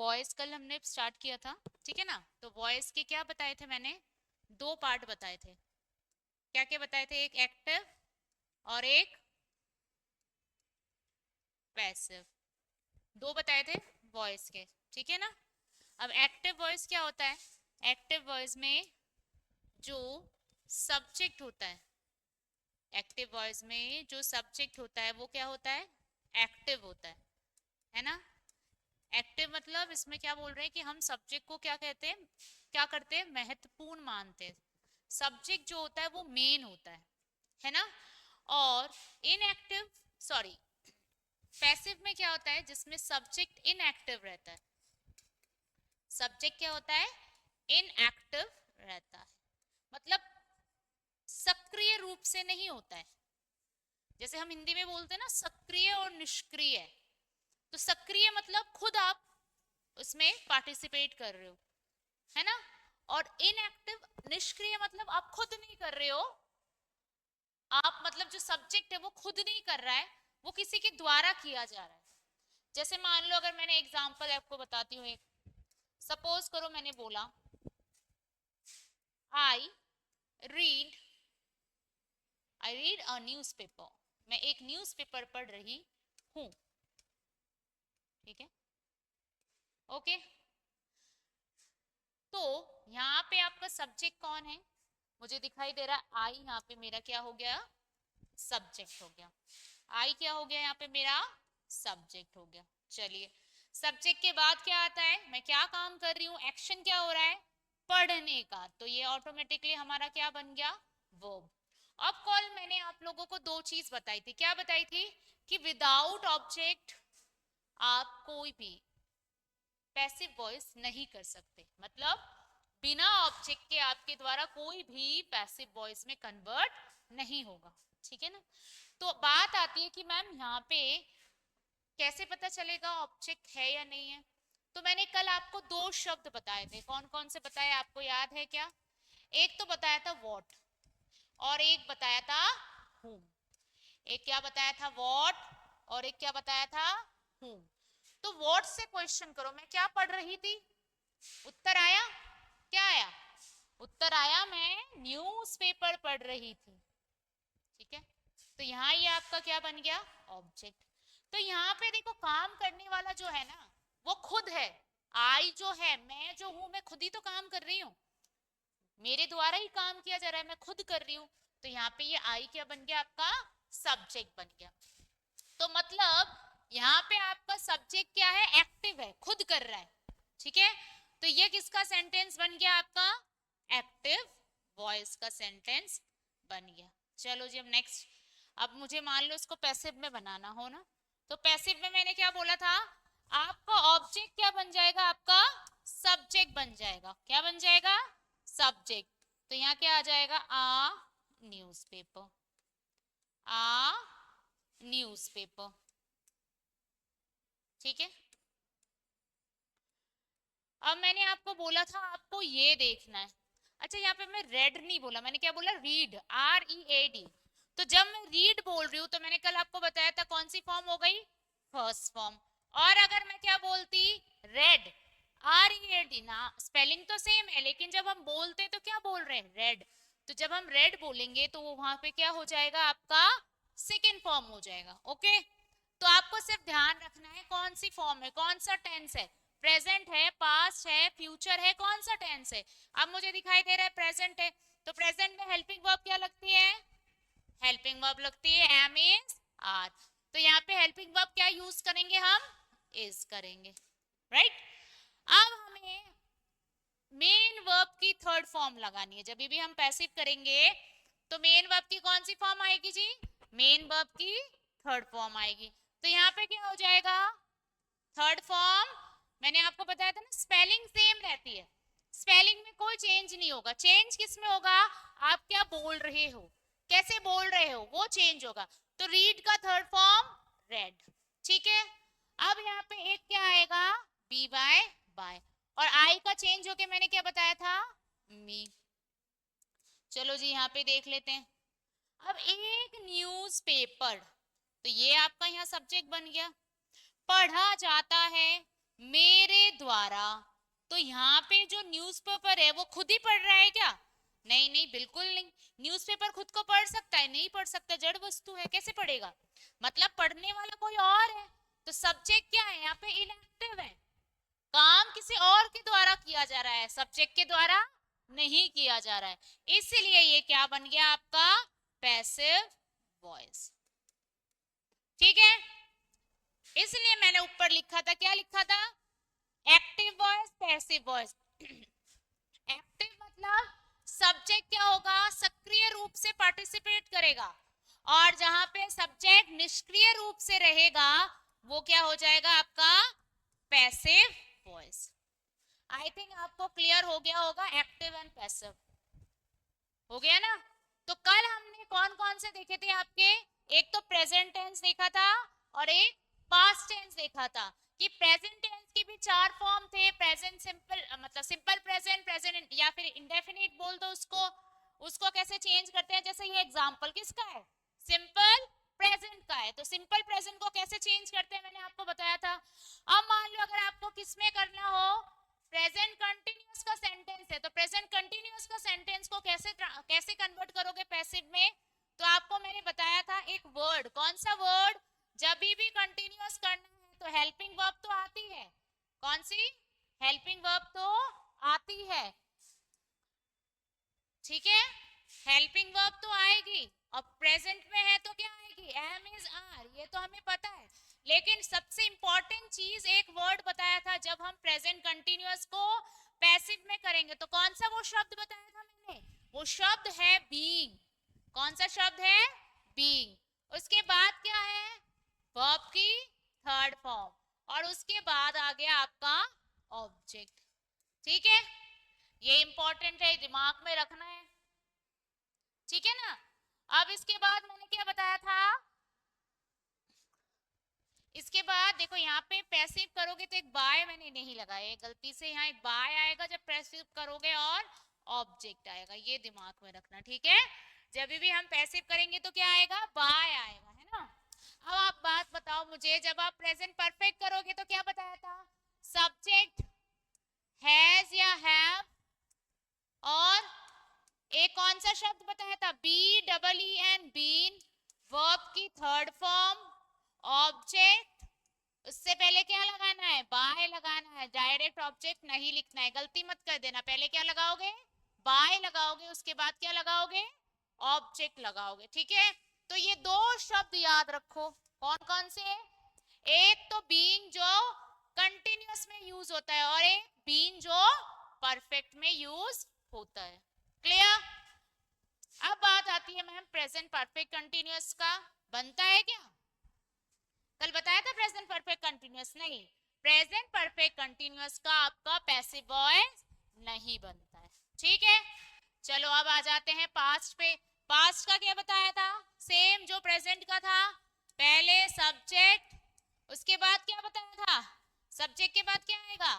Voice कल हमने start किया था, ठीक है ना। तो वॉइस के क्या बताए थे मैंने, दो पार्ट बताए थे। क्या क्या बताए थे, एक एक्टिव और एक पैसिव, दो बताए थे वॉइस के, ठीक है ना। अब एक्टिव वॉइस क्या होता है, एक्टिव वॉइस में जो सब्जेक्ट होता है, एक्टिव वॉइस में जो सब्जेक्ट होता है वो क्या होता है, एक्टिव होता है ना। एक्टिव मतलब इसमें क्या बोल रहे हैं कि हम सब्जेक्ट को क्या कहते हैं, क्या करते हैं, महत्वपूर्ण मानते हैं। सब्जेक्ट जो होता है वो मेन होता है ना। और इनएक्टिव, सॉरी, पैसिव में क्या होता है, जिसमें सब्जेक्ट इनएक्टिव रहता है। सब्जेक्ट क्या होता है, इनएक्टिव रहता है, मतलब सक्रिय रूप से नहीं होता है। जैसे हम हिंदी में बोलते हैं ना सक्रिय और निष्क्रिय, तो सक्रिय मतलब खुद आप उसमें पार्टिसिपेट कर रहे हो, है ना। और इनएक्टिव, निष्क्रिय मतलब आप खुद नहीं कर रहे हो, आप मतलब जो सब्जेक्ट है वो खुद नहीं कर रहा है, वो किसी के द्वारा किया जा रहा है। जैसे मान लो, अगर मैंने एग्जांपल आपको बताती हूँ, एक सपोज करो मैंने बोला I read, I read a newspaper, मैं एक न्यूज़पेपर पढ़ रही हूँ, ठीक है, ओके। तो यहाँ पे आपका सब्जेक्ट कौन है, मुझे दिखाई दे रहा है आई, यहाँ पे मेरा क्या हो गया, सब्जेक्ट हो गया। आई क्या हो गया यहाँ पे, मेरा सब्जेक्ट हो गया। चलिए, सब्जेक्ट के बाद क्या आता है, मैं क्या काम कर रही हूँ, एक्शन क्या हो रहा है, पढ़ने का, तो ये ऑटोमेटिकली हमारा क्या बन गया, वर्ब। अब कल मैंने आप लोगों को दो चीज बताई थी, क्या बताई थी, कि विदाउट ऑब्जेक्ट आप कोई भी पैसिव वॉइस नहीं कर सकते, मतलब बिना ऑब्जेक्ट के आपके द्वारा कोई भी पैसिव वॉइस में कन्वर्ट नहीं होगा, ठीक है ना। तो बात आती है कि मैम यहाँ पे कैसे पता चलेगा ऑब्जेक्ट है या नहीं है। तो मैंने कल आपको दो शब्द बताए थे, कौन कौन से बताए आपको याद है क्या, एक तो बताया था वॉट और एक बताया था whom। एक क्या बताया था, वॉट, और एक क्या बताया था, whom। तो वॉट से क्वेश्चन करो, मैं क्या पढ़ रही थी, उत्तर आया, क्या आया, उत्तर आया मैं न्यूज़पेपर पढ़ रही थी, ठीक है। तो यहाँ ये आपका क्या बन गया, ऑब्जेक्ट। तो यहाँ पे देखो, काम करने वाला जो है ना वो खुद है, आई जो है, मैं जो हूं, मैं खुद ही तो काम कर रही हूँ, मेरे द्वारा ही काम किया जा रहा है, मैं खुद कर रही हूँ। तो यहाँ पे ये आई क्या बन गया, आपका सब्जेक्ट बन गया। तो मतलब यहाँ पे आपका सब्जेक्ट क्या है, एक्टिव है, खुद कर रहा है, ठीक है। तो ये किसका सेंटेंस बन गया, आपका एक्टिव वॉइस का सेंटेंस बन गया। चलो जी, अब नेक्स्ट, अब मुझे मान लो इसको पैसिव में बनाना हो ना, तो पैसिव में मैंने क्या बोला था, आपका ऑब्जेक्ट क्या बन जाएगा, आपका सब्जेक्ट बन जाएगा, क्या बन जाएगा, सब्जेक्ट। तो यहाँ क्या आ जाएगा, आ न्यूज़पेपर, आ न्यूज़पेपर, ठीक है। अब मैंने आपको बोला था आपको ये देखना है, अच्छा यहाँ पे मैं रेड नहीं बोला, मैंने क्या बोला, रीड, READ। तो जब मैं रीड बोल रही हूँ तो मैंने कल आपको बताया था कौन सी फॉर्म हो गई, फर्स्ट फॉर्म। और अगर मैं क्या बोलती, रेड, READ, ना स्पेलिंग तो सेम है लेकिन जब हम बोलते हैं तो क्या बोल रहे हैं, रेड। तो जब हम रेड बोलेंगे तो वो वहां पे क्या हो जाएगा, आपका सेकेंड फॉर्म हो जाएगा, ओके। तो आपको सिर्फ ध्यान रखना है कौन सी फॉर्म है, कौन सा टेंस है, प्रेजेंट है, पास्ट है, फ्यूचर है, कौन सा टेंस है। अब मुझे दिखाई दे रहा है प्रेजेंट है, तो प्रेजेंट में हेल्पिंग वर्ब क्या लगती है, हेल्पिंग वर्ब लगती है एम इज आर। तो यहाँ पे हेल्पिंग वर्ब क्या यूज करेंगे हम, इज करेंगे, राइट। अब हमें मेन वर्ब की थर्ड फॉर्म लगानी है, जब भी हम पैसिव करेंगे तो मेन वर्ब की कौन सी फॉर्म आएगी जी, मेन वर्ब की थर्ड फॉर्म आएगी। तो यहाँ पे क्या हो जाएगा, थर्ड फॉर्म, मैंने आपको बताया था ना स्पेलिंग सेम रहती है, स्पेलिंग में कोई चेंज नहीं होगा, चेंज किस में होगा, आप क्या बोल रहे हो, कैसे बोल रहे हो, वो चेंज होगा। तो रीड का थर्ड फॉर्म रेड, ठीक है। अब यहाँ पे एक क्या आएगा, बी बाय बाय, और आई का चेंज होके मैंने क्या बताया था, मी। चलो जी यहाँ पे देख लेते हैं। अब एक न्यूज़पेपर, तो ये आपका यहाँ सब्जेक्ट बन गया, पढ़ा जाता है मेरे द्वारा, तो यहाँ पे जो न्यूज़पेपर है वो खुद ही पढ़ रहा है क्या? नहीं नहीं, बिल्कुल नहीं। न्यूज़पेपर खुद को पढ़ सकता है? नहीं पढ़ सकता, जड़ वस्तु है, कैसे पढ़ेगा? मतलब पढ़ने वाला कोई और है। तो सब्जेक्ट क्या है यहाँ पे? इनएक्टिव है, काम किसी और के द्वारा किया जा रहा है, सब्जेक्ट के द्वारा नहीं किया जा रहा है। इसलिए ये क्या बन गया आपका? Passive voice. ठीक है, इसलिए मैंने ऊपर लिखा था, क्या लिखा था? Active voice, passive voice. Active मतलब सब्जेक्ट क्या होगा? सक्रिय रूप से पार्टिसिपेट करेगा, और जहां पे सब्जेक्ट निष्क्रिय रूप से रहेगा वो क्या हो जाएगा आपका? Passive voice. आई थिंक आपको क्लियर हो गया होगा एक्टिव एंड पैसिव। हो गया ना? तो कल हमने कौन कौन से देखे थे आपके? एक तो प्रेजेंट टेंस देखा था और एक पास्ट टेंस देखा था, कि प्रेजेंट टेंस के भी 4 फॉर्म थे। प्रेजेंट सिंपल, मतलब सिंपल प्रेजेंट, प्रेजेंट या फिर इंडेफिनिट बोल दो उसको। उसको कैसे चेंज करते हैं? जैसे ये एग्जांपल किसका है? सिंपल प्रेजेंट का है। तो सिंपल प्रेजेंट को कैसे चेंज करते हैं मैंने आपको बताया था। अब मान लो अगर आपको किसमें करना हो, प्रेजेंट कंटिन्यूअस का सेंटेंस है, तो प्रेजेंट कंटिन्यूअस का सेंटेंस को कैसे कन्वर्ट करोगे पैसिव में? तो आपको मैंने बताया था एक वर्ड, कौन सा वर्ड? जब भी कंटिन्यूअस करना है तो हेल्पिंग वर्ब तो आती है। कौन सी? हेल्पिंग वर्ब तो आती है, ठीक है, हेल्पिंग वर्ब तो आएगी। और प्रेजेंट में है तो क्या आएगी? एम इज आर, ये तो हमें पता है। लेकिन सबसे इंपॉर्टेंट चीज एक वर्ड बताया था, जब हम प्रेजेंट कंटिन्यूअस को पैसिव में करेंगे तो कौन सा वो शब्द बताया था मैंने? वो शब्द है बीइंग। कौन सा शब्द है? बीइंग। उसके बाद क्या है? वर्ब की थर्ड फॉर्म, और उसके बाद आ गया आपका ऑब्जेक्ट। ठीक है, ये इंपॉर्टेंट है, दिमाग में रखना है, ठीक है ना? अब इसके बाद मैंने क्या बताया था? इसके बाद देखो यहाँ पे पैसिव करोगे तो एक बाय मैंने नहीं लगाया, गलती से यहाँ एक बाय आएगा जब पैसिव करोगे, और ऑब्जेक्ट आएगा, ये दिमाग में रखना, ठीक है? जब भी हम पैसिव करेंगे तो क्या आएगा? बाय आएगा, है ना? अब आप बात बताओ मुझे, जब आप प्रेजेंट परफेक्ट करोगे तो क्या बताया था? सब्जेक्ट हैज या हैव, और एक कौन सा शब्द बताया था? B double E N, been. Verb की थर्ड फॉर्म ऑब्जेक्ट, उससे पहले क्या लगाना है? बाय लगाना है। डायरेक्ट ऑब्जेक्ट नहीं लिखना है, गलती मत कर देना। पहले क्या लगाओगे? बाय लगाओगे, उसके बाद क्या लगाओगे? ऑब्जेक्ट लगाओगे, ठीक है? तो ये दो शब्द याद रखो, कौन कौन से? एक तो बीइंग जो कंटिन्यूअस में यूज होता है, और एक बीइंग जो परफेक्ट में यूज होता है। क्लियर? अब बात आती है मैम प्रेजेंट परफेक्ट कंटिन्यूअस का, बनता है क्या? कल बताया था प्रेजेंट परफेक्ट कंटिन्यूअस नहीं, प्रेजेंट परफेक्ट कंटिन्यूअस का आपका पैसिव वॉइस नहीं बनता है, ठीक है? चलो अब आ जाते हैं पास्ट पे। पास्ट का क्या बताया था? सेम जो प्रेजेंट का था, पहले सब्जेक्ट, उसके बाद क्या बताया था? सब्जेक्ट के बाद क्या आएगा?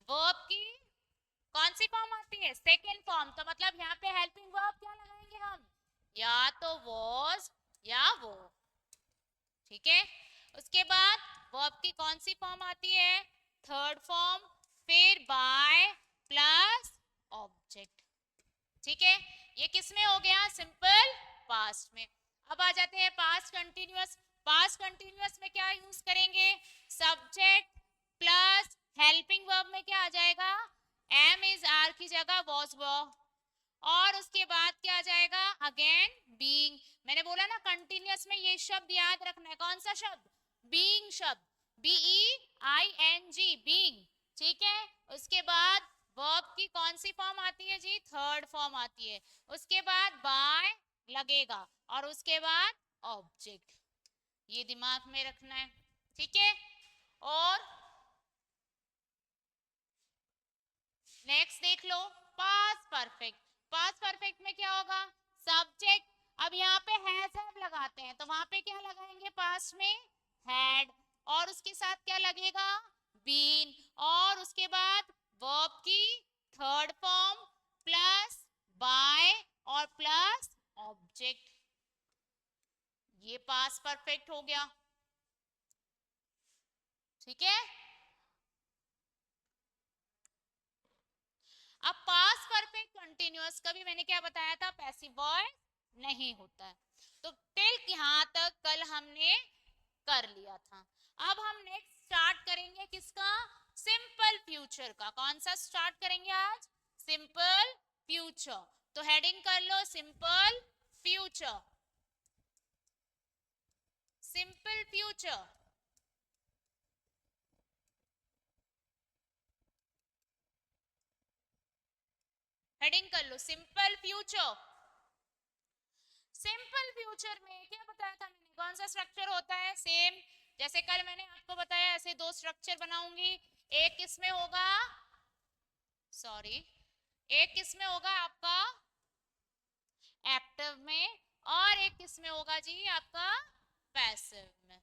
वर्ब की कौन सी फॉर्म आती है? Second form. तो मतलब यहाँ पे हेल्पिंग वर्ब क्या लगाएंगे हम? या तो वॉज या वो, ठीक है? उसके बाद वर्ब की कौन सी फॉर्म आती है? थर्ड फॉर्म, फिर बाय प्लस ऑब्जेक्ट, ठीक है? ये किस में हो गया? सिंपल पास्ट में। अब आ जाते हैं पास्ट कंटिन्यूअस। पास्ट कंटिन्यूअस में क्या यूज करेंगे? सब्जेक्ट प्लस हेल्पिंग वर्ब में क्या आ जाएगा? एम इज आर की जगह वॉज वो, और उसके बाद क्या आ जाएगा? Again being. मैंने बोला ना कंटिन्यूअस में ये शब्द याद रखना है, कौन सा शब्द? बीइंग शब्द, BEING, बीइंग, ठीक है? उसके बाद वर्ब की कौन सी फॉर्म आती है जी? थर्ड फॉर्म आती है। उसके बाद बाय लगेगा, और उसके बाद ऑब्जेक्ट, ये दिमाग में रखना है, ठीक है? और नेक्स्ट देख लो पास्ट परफेक्ट। पास्ट परफेक्ट में क्या होगा? सब्जेक्ट, अब यहाँ पे हैज हैव लगाते हैं, तो वहां पे क्या लगाएंगे? पास्ट में हैड, और उसके साथ क्या लगेगा? बीन, और उसके बाद वर्ब की थर्ड फॉर्म प्लस बाय और प्लस ऑब्जेक्ट, ये पास्ट परफेक्ट हो गया, ठीक है? अब पास्ट परफेक्ट कंटिन्यूअस का भी मैंने क्या बताया था, पैसिव वॉइस नहीं होता है। तो टिल यहां तक कल हमने कर लिया था। अब हम नेक्स्ट स्टार्ट करेंगे किसका, सिंपल फ्यूचर का। कौन सा स्टार्ट करेंगे आज, सिंपल फ्यूचर। तो हेडिंग कर लो simple future, simple future. Heading कर लो सिंपल फ्यूचर। सिंपल फ्यूचर में क्या बताया था मैंने, कौन सा स्ट्रक्चर होता है, सेम जैसे कल मैंने आपको बताया, ऐसे दो स्ट्रक्चर बनाऊंगी। एक किसमें होगा, सॉरी, एक किसमें होगा आपका एक्टिव में, और एक किसमें होगा जी आपका पैसिव में।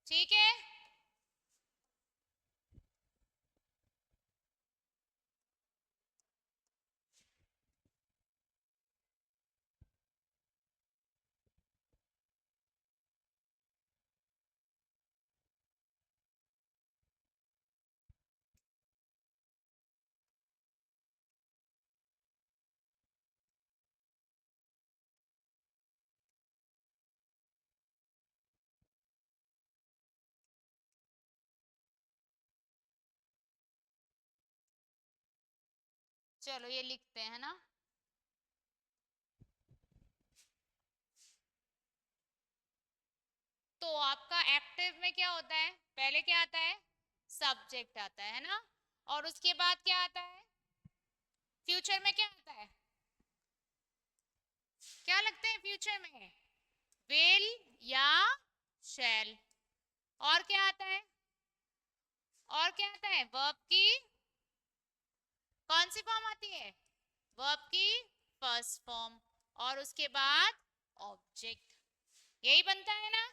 ठीक है, चलो ये लिखते हैं ना। तो आपका एक्टिव में क्या होता है, पहले क्या आता है, सब्जेक्ट आता है ना, और उसके बाद क्या आता है, फ्यूचर में क्या आता है, क्या लगता है फ्यूचर में, विल या शैल। और क्या आता है, और क्या आता है, वर्ब की कौन सी फॉर्म आती है, वर्ब की फर्स्ट फॉर्म, और उसके बाद ऑब्जेक्ट, यही बनता है ना,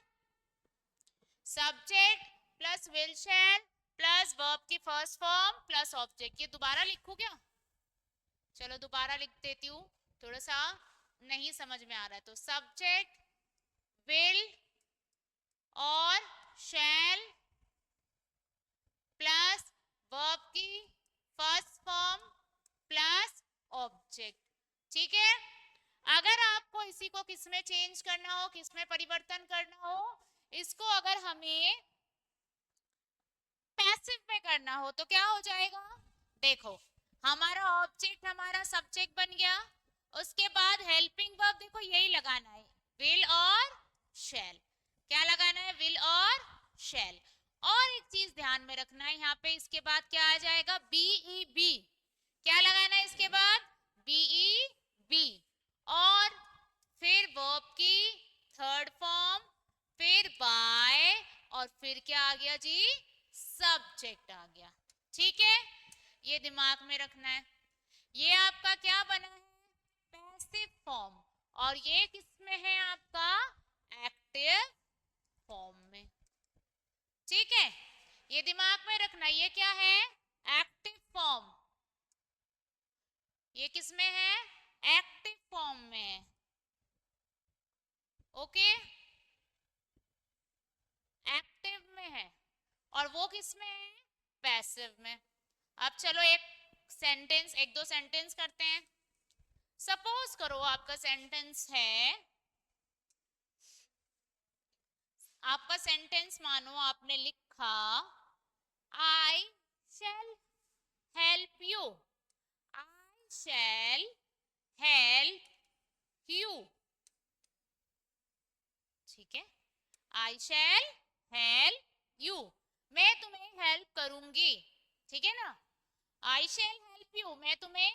subject plus will shall plus verb की फर्स्ट फॉर्म प्लस ऑब्जेक्ट। ये दोबारा लिखूं क्या, चलो दोबारा लिख देती हूँ, थोड़ा सा नहीं समझ में आ रहा है। तो सब्जेक्ट विल और शैल प्लस वर्ब की फर्स्ट फॉर्म प्लस ऑब्जेक्ट। ठीक है, अगर आपको इसी को किसमें चेंज करना हो, किसमें परिवर्तन करना हो, इसको अगर हमें पैसिव में करना हो तो क्या हो जाएगा, देखो हमारा ऑब्जेक्ट हमारा सब्जेक्ट बन गया, उसके बाद हेल्पिंग वर्ब देखो यही लगाना है, विल और शैल। क्या लगाना है, विल और शैल। और एक चीज ध्यान में रखना है, यहाँ पे इसके बाद क्या आ जाएगा, बीई बी। क्या लगाना है इसके बाद, बीई बी, और फिर वर्ब की थर्ड फॉर्म, फिर बाय, और फिर क्या आ गया जी, सब्जेक्ट आ गया। ठीक है, ये दिमाग में रखना है। ये आपका क्या बना है, पैसिव फॉर्म, और ये किसमें है आपका, एक्टिव फॉर्म में। ठीक है, ये दिमाग में रखना, ये क्या है, एक्टिव फॉर्म, ये किसमें है, एक्टिव फॉर्म में है। ओके, एक्टिव में है, और वो किस में है, पैसिव में। अब चलो एक सेंटेंस, एक दो सेंटेंस करते हैं। सपोज करो आपका सेंटेंस है, आपका सेंटेंस मानो आपने लिखा, I shall help you, I shall help you. ठीक है, आई शैल हेल्प यू, मैं तुम्हें हेल्प करूंगी। ठीक है ना, आई शैल हेल्प यू, मैं तुम्हें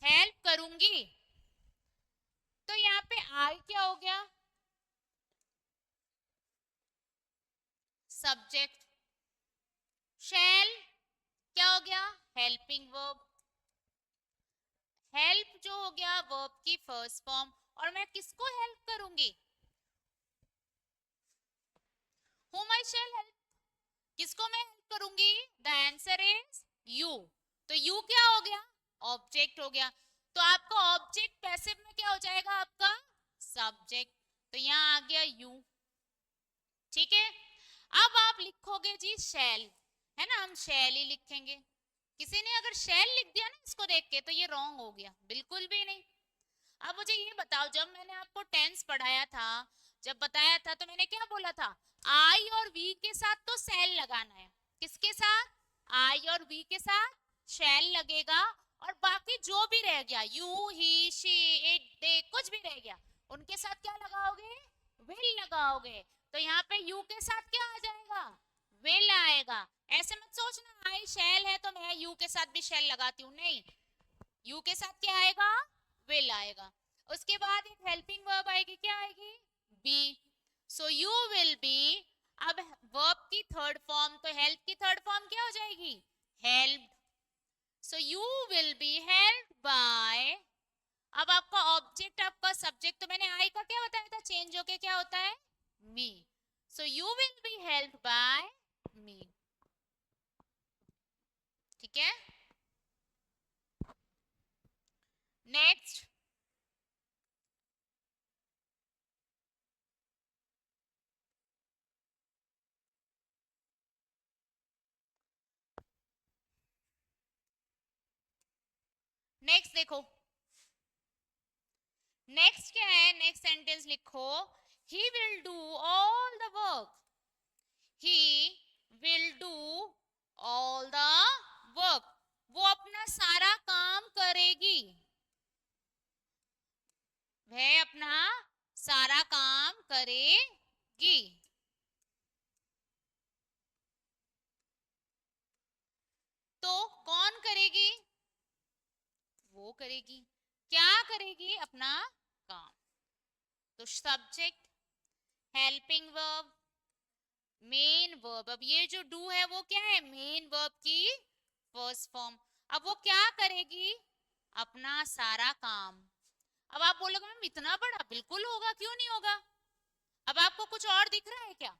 हेल्प करूंगी। तो यहाँ पे आई क्या हो गया, सब्जेक्ट, शैल क्या हो गया, हेल्पिंग वर्ब, हेल्प जो हो गया वर्ब की फर्स्ट फॉर्म, और मैं किसको हेल्प करूंगी, whom I shall help, किसको मैं हेल्प करूंगी, द आंसर इज यू। तो यू क्या हो गया, ऑब्जेक्ट हो गया। तो आपका ऑब्जेक्ट पैसिव में क्या हो जाएगा, आपका सब्जेक्ट। तो यहाँ आ गया यू। ठीक है, अब आप लिखोगे जी शैल, है ना, हम शैल ही लिखेंगे। किसी ने अगर शैल लिख दिया ना इसको देख के तो ये रॉन्ग हो गया, बिल्कुल भी नहीं। अब मुझे ये बताओ, जब मैंने आपको टेंस पढ़ाया था, जब बताया था, तो मैंने क्या बोला था? आई और वी के साथ तो शैल लगाना है। किसके साथ? आई और वी के साथ शैल लगेगा। और बाकी जो भी रह गया, यू, ही, शी, इट, दे, कुछ भी रह गया, उनके साथ क्या लगाओगे? विल लगाओगे। तो यहाँ पे यू के साथ क्या आ जाएगा? विल आएगा। ऐसे मत सोचना आई शैल है तो मैं यू के साथ भी शैल लगाती हूँ, नहीं। यू के साथ क्या आएगा? विल आएगा। उसके बाद एक हेल्पिंग वर्ब आएगी, क्या आएगी? Be. So you will be. अब वर्ब की थर्ड फॉर्म, तो हेल्प की थर्ड फॉर्म क्या हो जाएगी? Help. So you will be help by. अब आपका ऑब्जेक्ट, आपका सब्जेक्ट, तो मैंने आई का क्या बताया था, चेंज होके क्या होता है? Me. So you will be help by me. ठीक है। नेक्स्ट, नेक्स्ट देखो, नेक्स्ट क्या है? नेक्स्ट सेंटेंस लिखो, he will do all the work. He will do all the work. वो अपना सारा काम करेगी। वह अपना सारा काम करेगी। तो कौन करेगी? वो करेगी। क्या करेगी? अपना काम। तो subject, helping verb, main verb. अब ये जो डू है वो क्या है? मेन वर्ब की फर्स्ट फॉर्म। अब वो क्या करेगी? अपना सारा काम। अब आप बोलोगे मैम इतना बड़ा, बिल्कुल होगा, क्यों नहीं होगा। अब आपको कुछ और दिख रहा है क्या?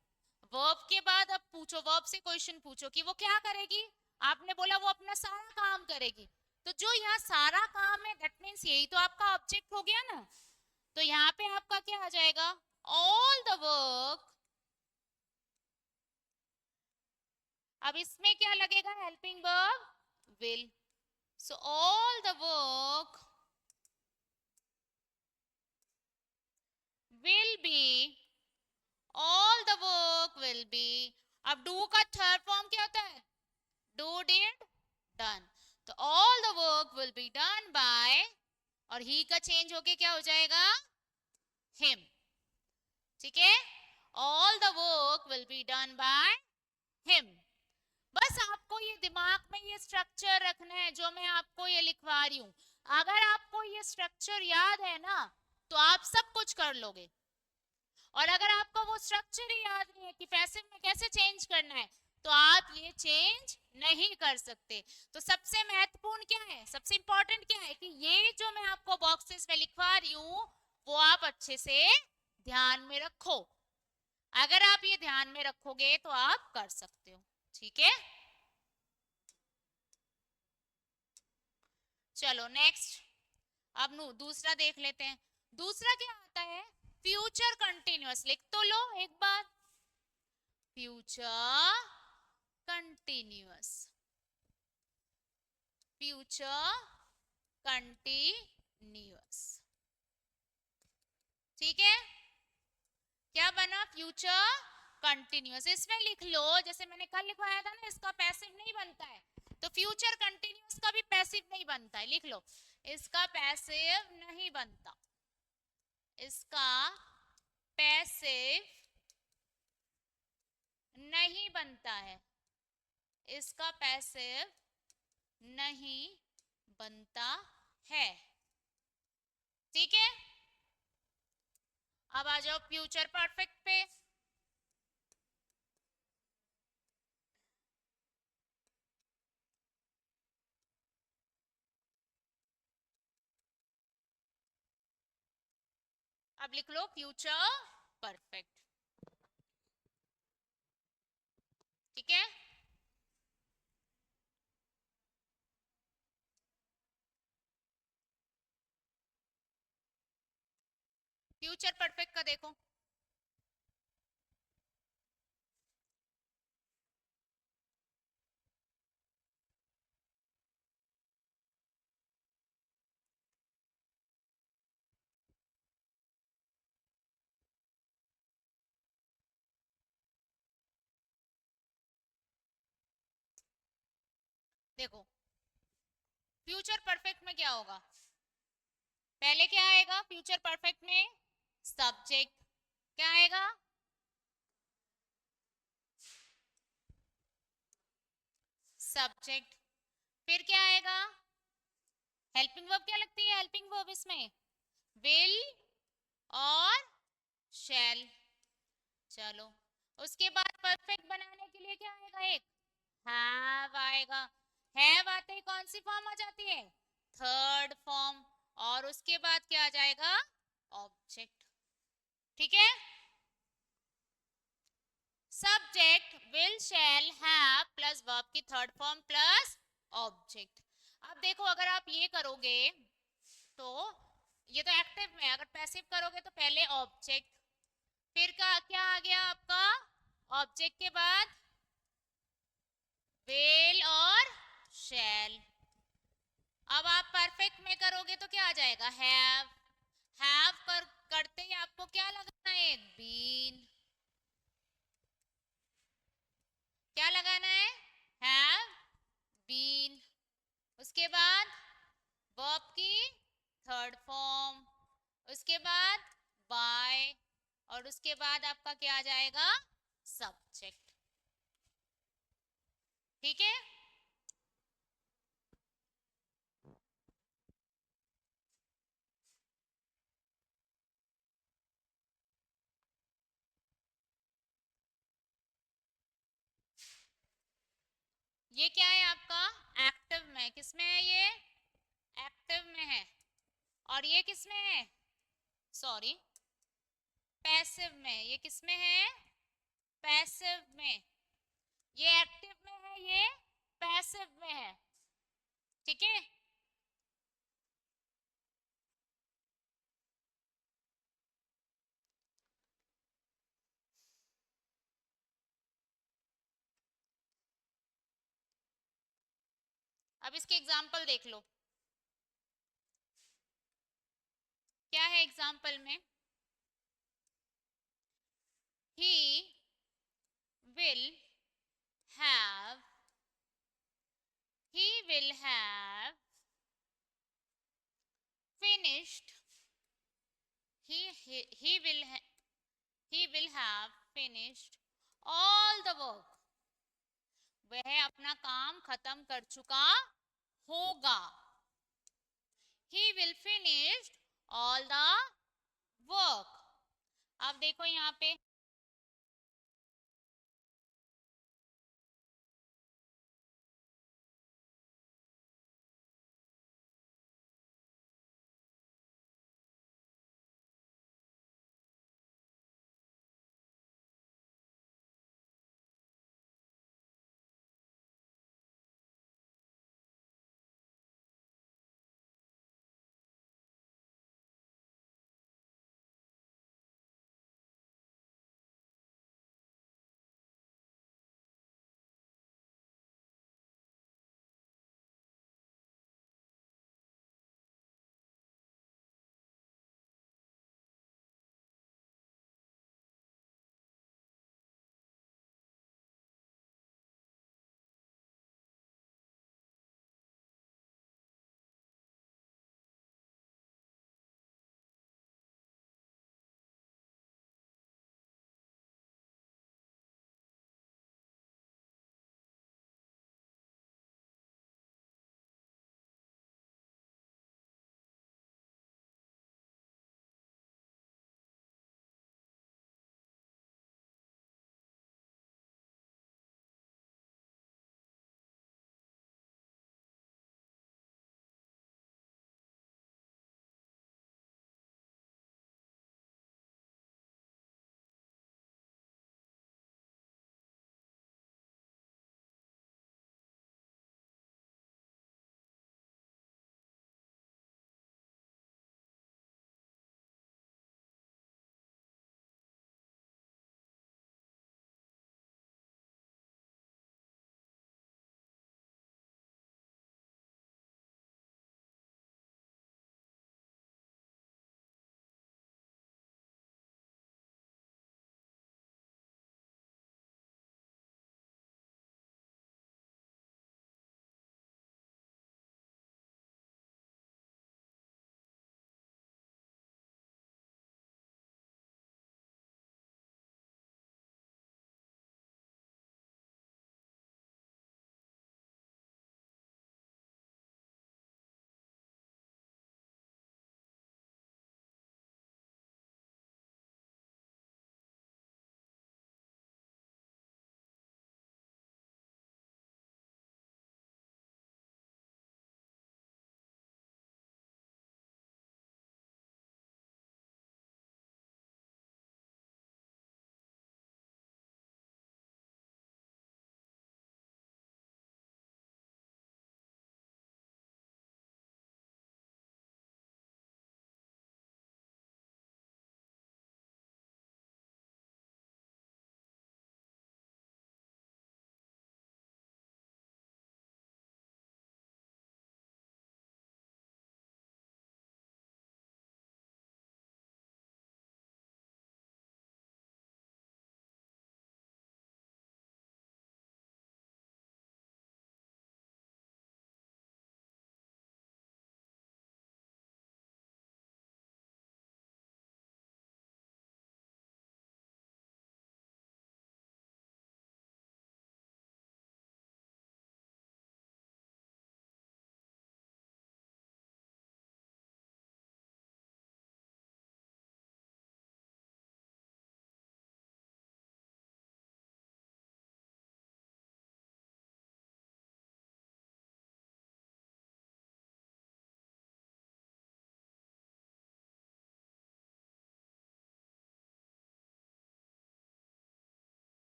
वर्ब के बाद अब पूछो, वर्ब से क्वेश्चन पूछो कि वो क्या करेगी। आपने बोला वो अपना सारा काम करेगी, तो जो यहाँ सारा काम है दैट मीन्स यही तो आपका ऑब्जेक्ट हो गया ना। तो यहाँ पे आपका क्या आ जाएगा? All the work. अब इसमें क्या लगेगा? Helping verb will. So all the work will be, all the work will be। अब do का थर्ड फॉर्म क्या होता है? do, did, done। तो all the work will be done by, और he का चेंज होके क्या हो जाएगा? him। ठीक है। all the work will be done by him। बस आपको ये दिमाग में ये स्ट्रक्चर रखना है जो मैं आपको ये लिखवा रही हूं। अगर आपको ये स्ट्रक्चर याद है ना, तो आप सब कुछ कर लोगे। और अगर आपको वो स्ट्रक्चर ही याद नहीं है कि पैसिव में कैसे चेंज करना है, तो आप ये चेंज नहीं कर सकते। तो सबसे महत्वपूर्ण क्या है, सबसे इंपॉर्टेंट क्या है कि ये जो मैं आपको बॉक्सेस में लिखवा रही हूँ वो आप अच्छे से ध्यान में रखो। अगर आप ये ध्यान में रखोगे तो आप कर सकते हो। ठीक है, चलो नेक्स्ट। अब दूसरा देख लेते हैं। दूसरा क्या आता है? Future continuous. लिख तो लो एक बार, फ्यूचर कंटिन्यूअस, फ्यूचर कंटिन्यूअस। ठीक है, क्या बना? Future continuous. इसमें लिख लो, जैसे मैंने कल लिखवाया था ना, इसका पैसिव नहीं बनता है, तो फ्यूचर कंटिन्यूअस का भी पैसिव नहीं बनता है। लिख लो, इसका पैसिव नहीं बनता, इसका पैसिव नहीं बनता है, इसका पैसिव नहीं बनता है। ठीक है, अब आ जाओ फ्यूचर परफेक्ट पे। अब लिख लो फ्यूचर परफेक्ट। ठीक है, फ्यूचर परफेक्ट का देखो, देखो फ्यूचर परफेक्ट में क्या होगा, पहले क्या आएगा फ्यूचर परफेक्ट में, सब्जेक्ट, क्या आएगा, सब्जेक्ट, फिर क्या आएगा, हेल्पिंग वर्ब क्या लगती है, हेल्पिंग वर्ब इसमें विल और शैल। चलो उसके बाद परफेक्ट बनाने के लिए क्या आएगा, एक हैव आएगा, हैव आते ही कौन सी फॉर्म आ जाती है, थर्ड फॉर्म, और उसके बाद क्या आ जाएगा, ऑब्जेक्ट। ठीक है, subject will shall have plus verb की थर्ड फॉर्म प्लस ऑब्जेक्ट। अब देखो अगर आप ये करोगे तो ये तो एक्टिव में, अगर पैसिव करोगे तो पहले ऑब्जेक्ट, फिर का क्या आ गया आपका, ऑब्जेक्ट के बाद विल और शैल। अब आप परफेक्ट में करोगे तो क्या आ जाएगा, हैव करते ही आपको क्या लगाना है, बीन, क्या लगाना है, हैव बीन, उसके बाद वर्ब की थर्ड फॉर्म, उसके बाद बाय, और उसके बाद आपका क्या आ जाएगा, सब्जेक्ट। ठीक है, ये क्या है आपका, एक्टिव में, किसमें है ये, एक्टिव में है, और ये किसमें है, सॉरी पैसिव में, ये किसमें है, पैसिव में, ये एक्टिव में है, ये पैसिव में है। ठीक है, अब इसके एग्जाम्पल देख लो, क्या है एग्जाम्पल में, ही will have, he will have finished, he will he will have finished all the work, वह अपना काम खत्म कर चुका होगा, he will finish all the work। अब देखो यहाँ पे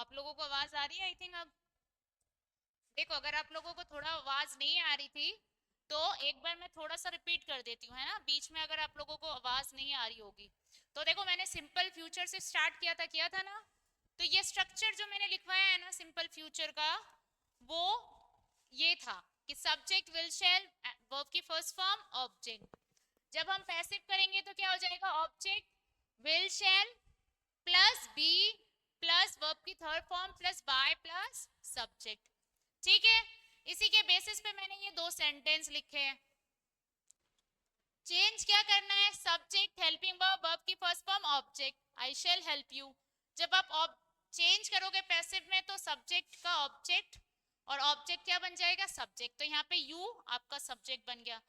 आप लोगों को आवाज आ रही है? आई थिंक अब देखो, अगर आप लोगों को थोड़ा आवाज नहीं आ रही थी तो एक बार मैं थोड़ा सा रिपीट कर देती हूँ, है ना, बीच में अगर आप लोगों को आवाज नहीं आ रही होगी तो। देखो, मैंने सिंपल फ्यूचर से स्टार्ट किया था ना, तो ये स्ट्रक्चर जो मैंने लिखवाया है ना सिंपल फ्यूचर का, वो ये था कि सब्जेक्ट विल शैल वर्ब की फर्स्ट फॉर्म ऑब्जेक्ट। जब हम पैसिव करेंगे तो क्या हो जाएगा, object will shall plus be plus verb की third form plus by plus subject. ठीक है, इसी के बेसिस पे मैंने ये दो सेंटेंस लिखे हैं। चेंज क्या करना है, सब्जेक्ट हेल्पिंग वर्ब, वर्ब की first form object, I shall help you. जब आप चेंज करोगे पैसिव में तो सब्जेक्ट का ऑब्जेक्ट और ऑब्जेक्ट क्या बन जाएगा, सब्जेक्ट। तो यहाँ पे यू आपका सब्जेक्ट बन गया।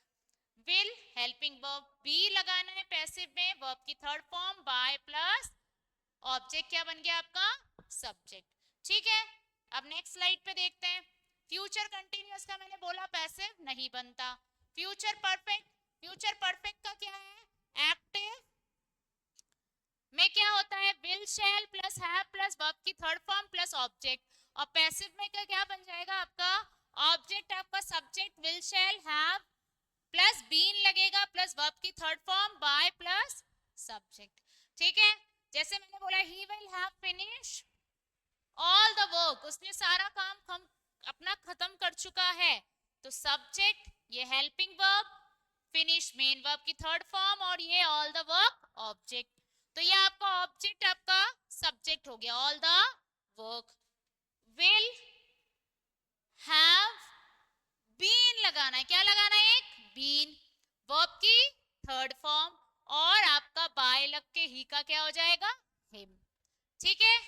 विल हेल्पिंग वर्ब, बी लगाना है पैसिव में, वर्ब की third form by plus object क्या बन गया आपका, सब्जेक्ट। ठीक है, अब नेक्स्ट स्लाइड पे देखते हैं। फ्यूचर कंटिन्यूअस का मैंने बोला पैसिव नहीं बनता। फ्यूचर परफेक्ट, फ्यूचर परफेक्ट का क्या है, एक्टिव में क्या होता है, will shall plus have plus verb की थर्ड फॉर्म प्लस ऑब्जेक्ट। और पैसिव में क्या बन जाएगा आपका, ऑब्जेक्ट आपका subject will shall have plus been लगेगा प्लस वर्ब की third form by plus subject. ठीक है, जैसे मैंने बोला he will have finish all the work, उसने सारा काम अपना खत्म कर चुका है। तो सब्जेक्ट ये helping verb, finish main verb की थर्ड फॉर्म और ये ऑल द वर्क ऑब्जेक्ट। तो ये आपका ऑब्जेक्ट आपका सब्जेक्ट हो गया, all the work. Will have been लगाना है, क्या लगाना है, एक बीन, वर्ब की थर्ड फॉर्म और आपका बाय लग के ही का क्या हो जाएगा, हिम। ठीक है,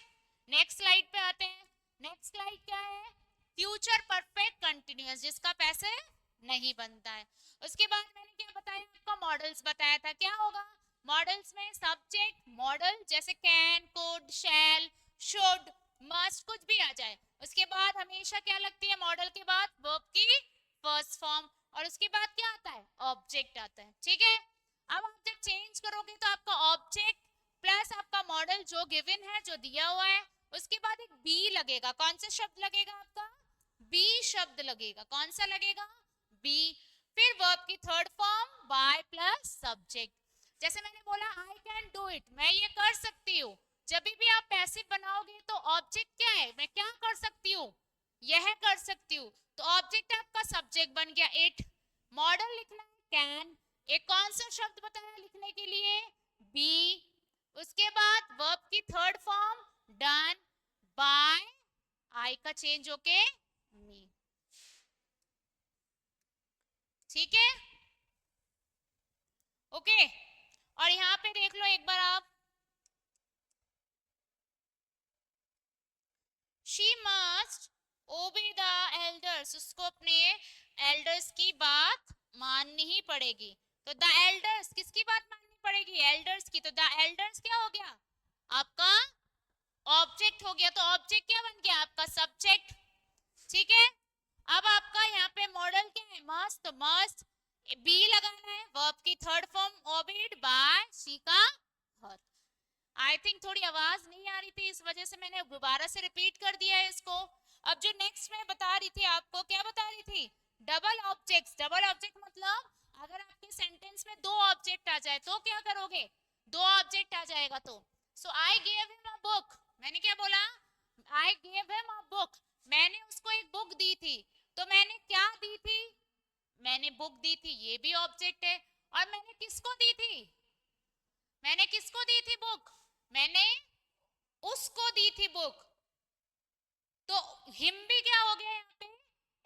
नेक्स्ट स्लाइड पे आते हैं। नेक्स्ट स्लाइड क्या है, फ्यूचर परफेक्ट कंटिन्यूअस, जिसका पैसे नहीं बनता है। उसके बाद मैंने क्या बताया आपको, मॉडल्स बताया था। क्या होगा मॉडल्स में, सब्जेक्ट मॉडल जैसे can, could, shall, should, must, कुछ भी आ जाए। उसके बाद हमेशा क्या लगती है मॉडल के बाद, वर्ब की फर्स्ट फॉर्म, और उसके बाद क्या आता है, ऑब्जेक्ट आता है। ठीक है, अब आप जब चेंज करोगे तो आपका ऑब्जेक्ट प्लस आपका मॉडल जो गिवन है, जो दिया हुआ है, उसके बाद एक बी लगेगा। कौन सा शब्द लगेगा आपका, बी शब्द लगेगा। कौन सा लगेगा, बी। फिर वर्ब की third form by plus subject. जैसे मैंने बोला आई कैन डू इट, मैं ये कर सकती हूँ। जब भी आप पैसिव बनाओगे तो ऑब्जेक्ट क्या है, मैं क्या कर सकती हूँ, यह कर सकती हूँ। तो ऑब्जेक्ट आपका सब्जेक्ट बन गया इट। मॉडल लिखना है कैन, एक कौन सा शब्द बताया लिखने के लिए, बी। उसके बाद वर्ब की थर्ड फॉर्म डन बाय, आई का चेंज होके मी। ठीक है, ओके। और यहां पे देख लो एक बार आप, she must obey the elders, उसको अपने एल्डर्स की बात माननी ही पड़ेगी। तो द एल्डर्स किसकी बात माननी पड़ेगी, एल्डर्स की। तो द एल्डर्स क्या हो गया आपका, ऑब्जेक्ट हो गया। तो ऑब्जेक्ट क्या बन गया आपका, सब्जेक्ट। ठीक है, अब आपका यहाँ पे मॉडल क्या है, मस्ट। तो मस्ट बी लगाना है, वर्ब की third form obeyed by she का हर। आई थिंक थोड़ी आवाज नहीं आ रही थी, इस वजह से मैंने दोबारा से रिपीट कर दिया है इसको। अब जो नेक्स्ट मैं बता रही थी आपको, क्या बता रही थी, डबल ऑब्जेक्ट्स। डबल ऑब्जेक्ट मतलब अगर आपके सेंटेंस में दो ऑब्जेक्ट आ जाए तो क्या करोगे, दो ऑब्जेक्ट आ जाएगा तो। So I gave him a book, मैंने क्या बोला, I gave him a book, मैंने उसको एक बुक दी थी। तो मैंने क्या दी थी, मैंने बुक दी थी, ये भी ऑब्जेक्ट है। और मैंने किसको दी थी, मैंने किसको दी थी बुक, मैंने उसको दी थी बुक। तो हिम भी क्या हो गया यहाँ पे,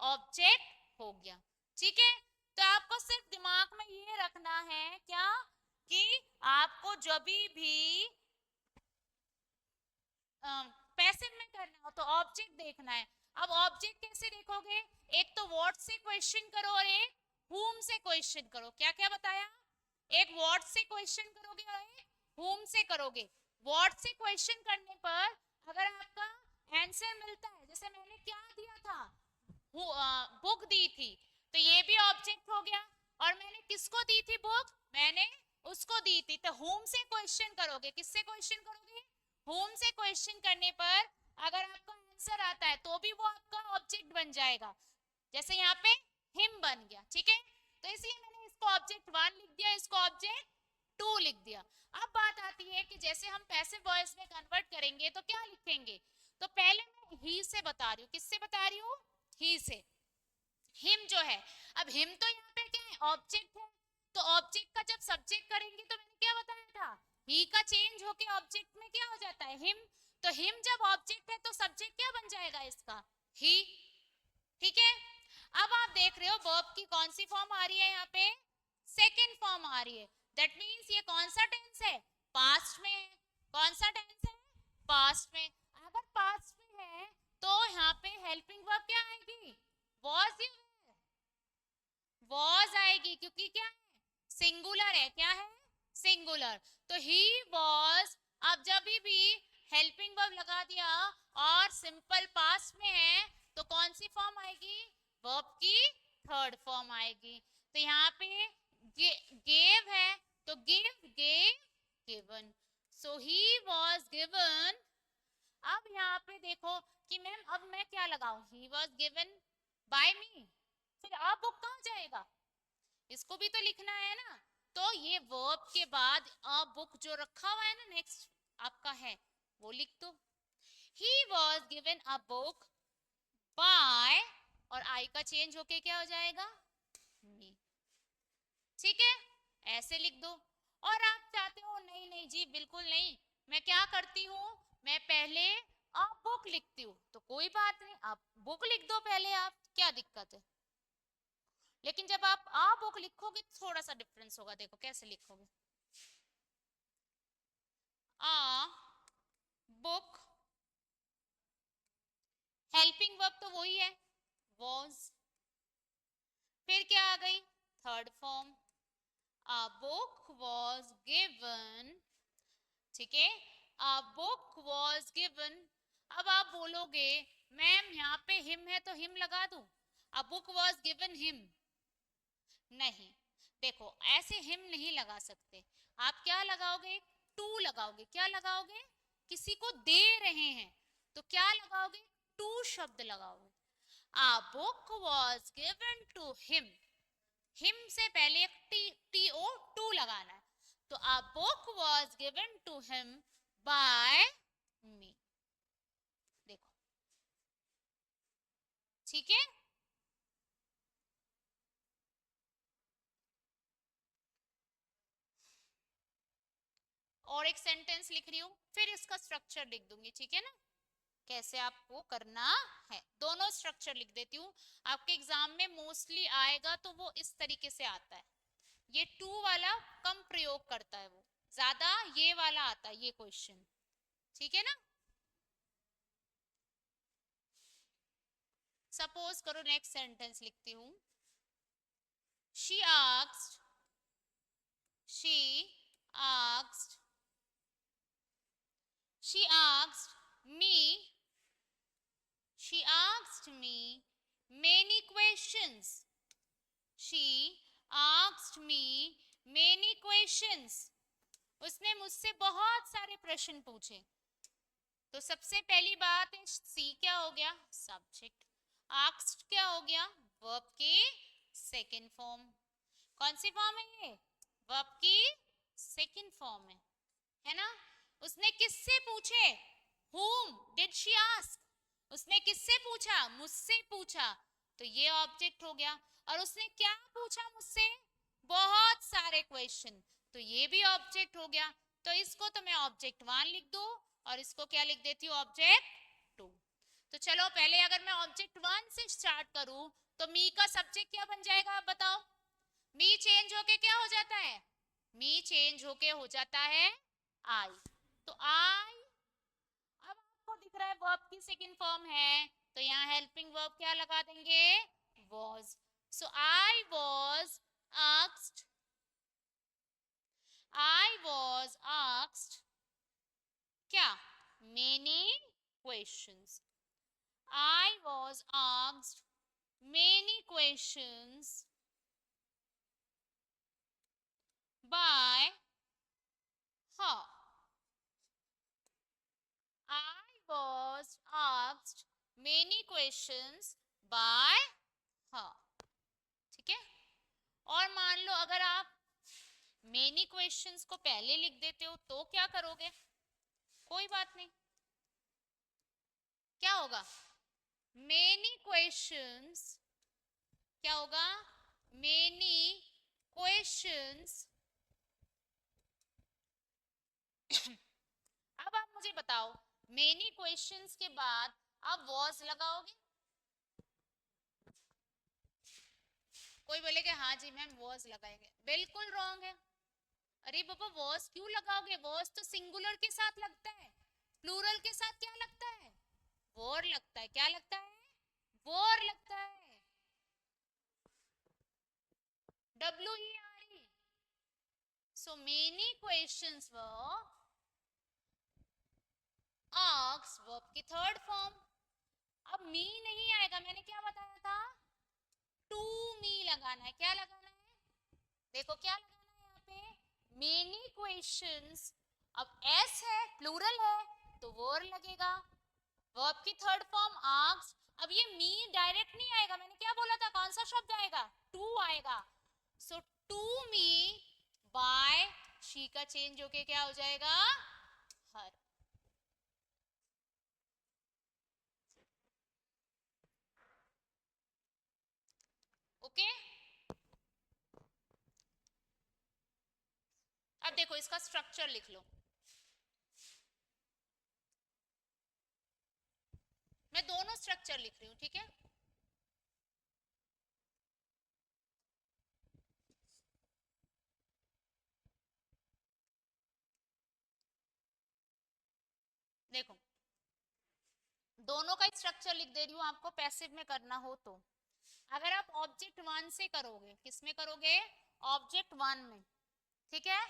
ऑब्जेक्ट हो गया। ठीक है, तो आपको सिर्फ दिमाग में ये रखना है क्या, कि आपको जब भी पैसिव में करना हो तो ऑब्जेक्ट देखना है। अब ऑब्जेक्ट कैसे देखोगे, एक तो व्हाट से क्वेश्चन करो और एक whom से क्वेश्चन करो। क्या क्या बताया, एक व्हाट से क्वेश्चन करोगे और एक whom से करोगे। व्हाट से क्वेश्चन करने पर अगर आपका आंसर मिलता है, जैसे मैंने क्या दिया था, बुक दी थी, तो ये भी ऑब्जेक्ट हो गया। और मैंने किसको दी थी बुक, मैंने उसको दी थी। तो whom से क्वेश्चन करोगे, किससे क्वेश्चन करोगे, whom से क्वेश्चन करने पर अगर आपका आंसर आता है तो भी वो आपका ऑब्जेक्ट बन जाएगा। जैसे यहाँ पे हिम बन गया, ठीक है, तो इसलिए मैंने इसको ऑब्जेक्ट 1 लिख दिया, इसको ऑब्जेक्ट 2 लिख दिया। अब बात आती है कि जैसे हम पैसिव वॉइस में कन्वर्ट करेंगे तो क्या लिखेंगे। तो पहले मैं ही से बता रही हूँ, किससे बता रही हूँ, ही से। हिम जो है, अब हिम तो यहाँ पे क्या है, ऑब्जेक्ट है, तो ऑब्जेक्ट का जब सब्जेक्ट करेंगे तो मैंने क्या बताया था, ही का चेंज होके ऑब्जेक्ट में क्या हो जाता है, हिम। तो हिम जब ऑब्जेक्ट है तो सब्जेक्ट क्या बन जाएगा इसका, ही। ठीक है, अब आप देख रहे हो वर्ब की कौन सी फॉर्म आ रही है यहाँ पे, सेकेंड फॉर्म आ रही है। दैट मीन्स ये कौन सा टेंस है, पास्ट में है। कौन सा टेंस है, पास्ट में। अगर पास्ट में है तो यहाँ पे हेल्पिंग वर्ब क्या आएगी, वॉज या वॉज आएगी, क्योंकि क्या है, सिंगुलर है, क्या है, सिंगुलर। तो ही वॉज, अब जब भी हेल्पिंग वर्ब लगा दिया और सिंपल पास्ट में है तो कौन सी फॉर्म आएगी, वर्ब की थर्ड फॉर्म आएगी। तो यहाँ पे गेव है तो give, gave, given. So he was given. अब यहाँ पे देखो कि मैम अब मैं क्या लगाऊं, ही वॉज गिवन बाय मी, फिर आप बुक कहाँ जाएगा, इसको भी तो लिखना है ना। तो ये वर्ब के बाद अ बुक जो रखा हुआ है ना नेक्स्ट आपका है, वो लिख दो। He was given a book by, और आई का चेंज होके क्या हो जाएगा, मी। ठीक है, ऐसे लिख दो। और आप चाहते हो नहीं नहीं जी बिल्कुल नहीं, मैं क्या करती हूँ, मैं पहले अ बुक लिखती हूँ, तो कोई बात नहीं, आप बुक लिख दो पहले, आप क्या दिक्कत है। लेकिन जब आप आ बुक लिखोगे थोड़ा सा डिफरेंस होगा, देखो कैसे लिखोगे, आ बुक, हेल्पिंग वर्ब तो वही है, वॉज, फिर क्या आ गई, third form, a book was given. ठीक है, आ बुक वॉज गिवन। अब आप बोलोगे मैम यहाँ पे हिम है तो हिम लगा दूं, आ बुक वॉज गिवन हिम, नहीं, देखो ऐसे हिम नहीं लगा सकते। आप क्या लगाओगे, टू लगाओगे, क्या लगाओगे, किसी को दे रहे हैं तो क्या लगाओगे, टू शब्द लगाओगे। A book was given to him, him से पहले एक टी ओ टू लगाना है, तो a book was given to him by me. देखो, ठीक है, और एक सेंटेंस लिख रही हूं, फिर इसका स्ट्रक्चर लिख दूंगी, ठीक है ना, कैसे आपको करना है। दोनों स्ट्रक्चर लिख देती हूँ, आपके एग्जाम में मोस्टली आएगा तो वो इस तरीके से आता है। ये टू वाला कम प्रयोग करता है, वो ज्यादा ये वाला आता है, ये क्वेश्चन, ठीक है ना। सपोज करो नेक्स्ट सेंटेंस लिखती हूँ, she asked, she asked, she asked me, she asked me many questions, she asked me many questions, उसने मुझसे बहुत सारे प्रश्न पूछे। तो सबसे पहली बात है, सी क्या हो गया, सब्जेक्ट, आस्क्ड क्या हो गया, वर्ब की सेकंड फॉर्म। कौन सी फॉर्म है ये, वर्ब की सेकंड फॉर्म है ना। उसने किससे पूछे, whom did she ask, उसने किससे पूछा, मुझसे पूछा, तो ये ऑब्जेक्ट हो गया। और उसने क्या पूछा मुझसे, बहुत सारे क्वेश्चन, तो ये भी ऑब्जेक्ट हो गया। तो इसको तो मैं ऑब्जेक्ट 1 लिख दूं और इसको क्या लिख देती हूँ, ऑब्जेक्ट 2। तो चलो पहले अगर मैं ऑब्जेक्ट 1 से स्टार्ट करूं तो मी का सब्जेक्ट क्या बन जाएगा, आप बताओ। मी चेंज होके क्या हो जाता है, मी चेंज होके हो जाता है आई। तो आई, अब आपको दिख रहा है वर्ब की सेकंड फॉर्म है, तो यहाँ हेल्पिंग वर्ब क्या लगा देंगे, was। So I was asked, I was asked क्या, many questions, I was asked many questions by her, I was asked many questions by her. ठीक है, और मान लो अगर आप मेनी क्वेश्चंस को पहले लिख देते हो तो क्या करोगे? कोई बात नहीं, क्या होगा? मेनी क्वेश्चंस, क्या होगा? Many questions. अब आप मुझे बताओ, मेनी क्वेश्चंस के बाद आप वॉज लगाओगे? कोई बोलेगा हाँ जी मैम वॉज लगाएंगे, बिल्कुल रॉन्ग है। अरे बाबा वॉज क्यों लगाओगे? वॉज तो सिंगुलर के साथ लगता है, प्लूरल के साथ क्या लगता है? वॉर लगता है। क्या लगता है? वॉर लगता है। WERE। So many questions were asked, verb की थर्ड फॉर्म। अब मी नहीं आएगा, मैंने क्या बताया था? टू मी लगाना है। क्या लगाना है? देखो क्या लगाना है यहाँ पे, मेनी क्वेश्चंस। अब एस है, प्लूरल है, तो वॉर लगेगा। वर्ब की थर्ड फॉर्म आस्क्ड। अब ये मी डायरेक्ट नहीं आएगा, मैंने क्या बोला था? कौन सा शब्द आएगा? टू आएगा। सो टू मी बाय शी का चेंज होके क्या हो जाएगा? हर। ओके, अब देखो इसका स्ट्रक्चर लिख लो। मैं दोनों स्ट्रक्चर लिख रही हूँ, ठीक है? देखो दोनों का स्ट्रक्चर लिख दे रही हूँ आपको, पैसिव में करना हो तो। अगर आप ऑब्जेक्ट वन से करोगे, किस में करोगे? ऑब्जेक्ट वन में, ठीक है?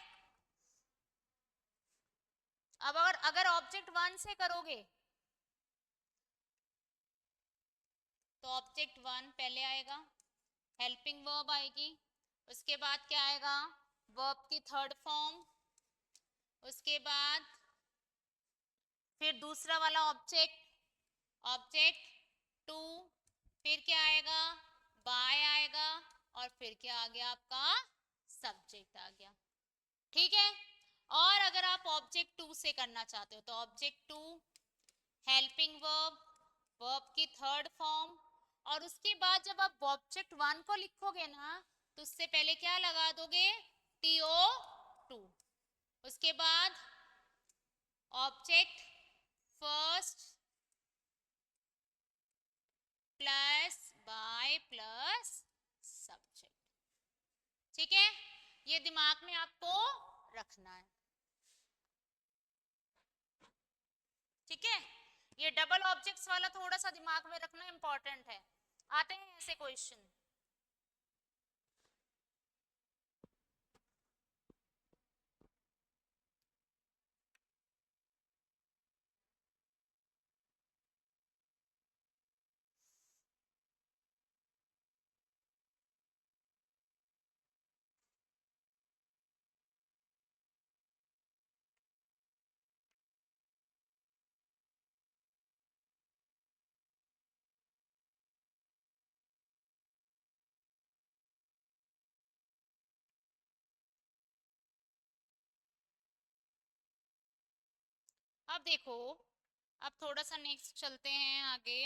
अब अगर ऑब्जेक्ट वन से करोगे तो ऑब्जेक्ट वन पहले आएगा, हेल्पिंग वर्ब आएगी, उसके बाद क्या आएगा? वर्ब की थर्ड फॉर्म, उसके बाद फिर दूसरा वाला ऑब्जेक्ट, ऑब्जेक्ट टू, फिर क्या आएगा? बाय आएगा, और फिर क्या आ गया? आपका सब्जेक्ट आ गया, ठीक है? और अगर आप ऑब्जेक्ट टू से करना चाहते हो तो object to, helping verb, verb की थर्ड फॉर्म, और उसके बाद जब आप ऑब्जेक्ट वन को लिखोगे ना तो उससे पहले क्या लगा दोगे? TO2। उसके बाद object first plus by plus subject, ठीक है? ये दिमाग में आपको रखना है, ठीक है? ये डबल ऑब्जेक्ट्स वाला थोड़ा सा दिमाग में रखना इंपॉर्टेंट है, आते हैं ऐसे क्वेश्चन। अब देखो, अब थोड़ा सा नेक्स्ट चलते हैं आगे।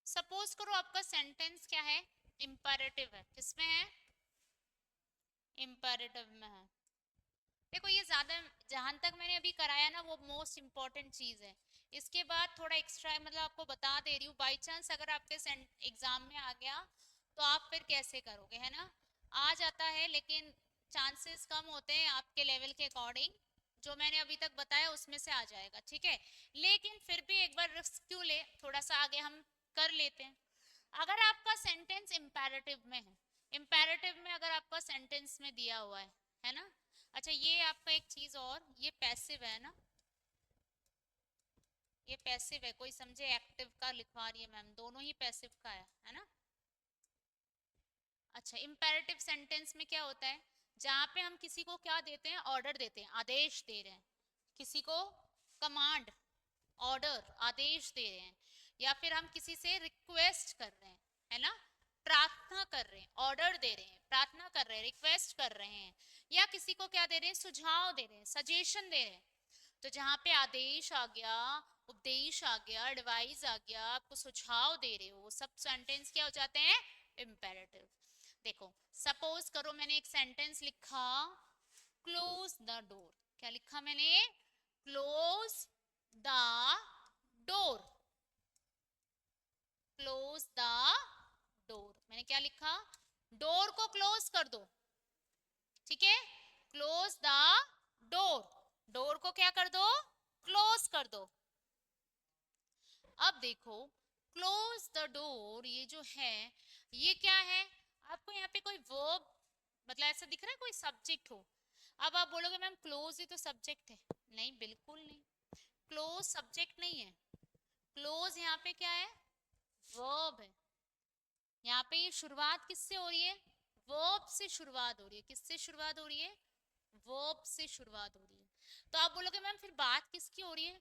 सपोज करो आपका सेंटेंस क्या है? इंपैरेटिव है। किसमें है? इंपैरेटिव में है। देखो ये ज्यादा, जहां तक मैंने अभी कराया ना वो मोस्ट इम्पोर्टेंट चीज है। इसके बाद थोड़ा एक्स्ट्रा मतलब आपको बता दे रही हूँ, बाई चांस अगर आपके एग्जाम में आ गया तो आप फिर कैसे करोगे, है ना? आ जाता है लेकिन चांसेस कम होते हैं, आपके लेवल के अकॉर्डिंग जो मैंने अभी तक बताया उसमें से आ जाएगा, ठीक है? लेकिन फिर भी एक बार रिस्क क्यों ले, थोड़ा सा आगे हम कर लेते हैं। अगर आपका सेंटेंस इम्पेरेटिव में है, इम्पेरेटिव में अगर आपका सेंटेंस में दिया हुआ है ना। अच्छा ये आपका एक चीज और, ये पैसिव है ना, ये पैसिव है, कोई समझे एक्टिव का लिखवा रही है मैम, दोनों ही पैसिव का है ना। अच्छा इम्पेरेटिव सेंटेंस में क्या होता है, जहाँ पे हम किसी को क्या देते हैं, ऑर्डर देते हैं, आदेश दे रहे हैं, किसी को कमांड, ऑर्डर, आदेश दे रहे हैं, या फिर हम किसी से रिक्वेस्ट कर रहे हैं, है ना, प्रार्थना कर रहे हैं, ऑर्डर दे रहे हैं, प्रार्थना कर रहे हैं, रिक्वेस्ट कर रहे हैं, या किसी को क्या दे रहे हैं, सुझाव दे रहे हैं, सजेशन दे रहे हैं। तो जहाँ पे आदेश आ गया, उपदेश आ गया, एडवाइस आ गया, आपको सुझाव दे रहे हो, सब सेंटेंस क्या हो जाते हैं, इम्पेरेटिव। देखो सपोज करो मैंने एक सेंटेंस लिखा, क्लोज द डोर, क्या लिखा मैंने, close the door, close the door, मैंने क्या लिखा, डोर को क्लोज कर दो, ठीक है, क्लोज द डोर, डोर को क्या कर दो, क्लोज कर दो। अब देखो क्लोज द डोर, ये जो है ये क्या है, आपको यहाँ पे कोई वर्ब, मतलब ऐसा दिख रहा है कोई सब्जेक्ट हो। अब आप बोलोगे मैम क्लोज ही तो सब्जेक्ट है, नहीं बिल्कुल नहीं, क्लोज सब्जेक्ट नहीं है, क्लोज यहाँ पे क्या है, वर्ब है। यहाँ पे ये शुरुआत किससे हो रही है, वर्ब से शुरुआत हो रही है, किससे शुरुआत हो रही है, वर्ब से शुरुआत हो रही है। तो आप बोलोगे मैम फिर बात किसकी हो रही है,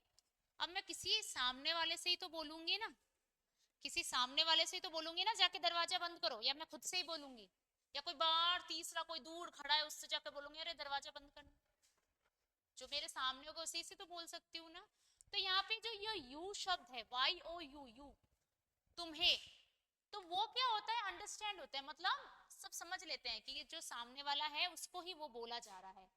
अब मैं किसी सामने वाले से ही तो बोलूंगी ना, किसी सामने वाले से ही तो बोलूंगी ना, जाके दरवाजा बंद करो, या मैं खुद से ही बोलूंगी, या कोई बाहर तीसरा कोई दूर खड़ा है उससे जाकर बोलूंगी अरे दरवाजा बंद करना, जो मेरे सामने होगा उसी से तो बोल सकती हूँ ना। तो यहाँ पे जो ये यू शब्द है, वाई ओ यू, यू, तुम्हें, तो वो क्या होता है, अंडरस्टैंड होता है, मतलब सब समझ लेते हैं कि ये जो सामने वाला है उसको ही वो बोला जा रहा है।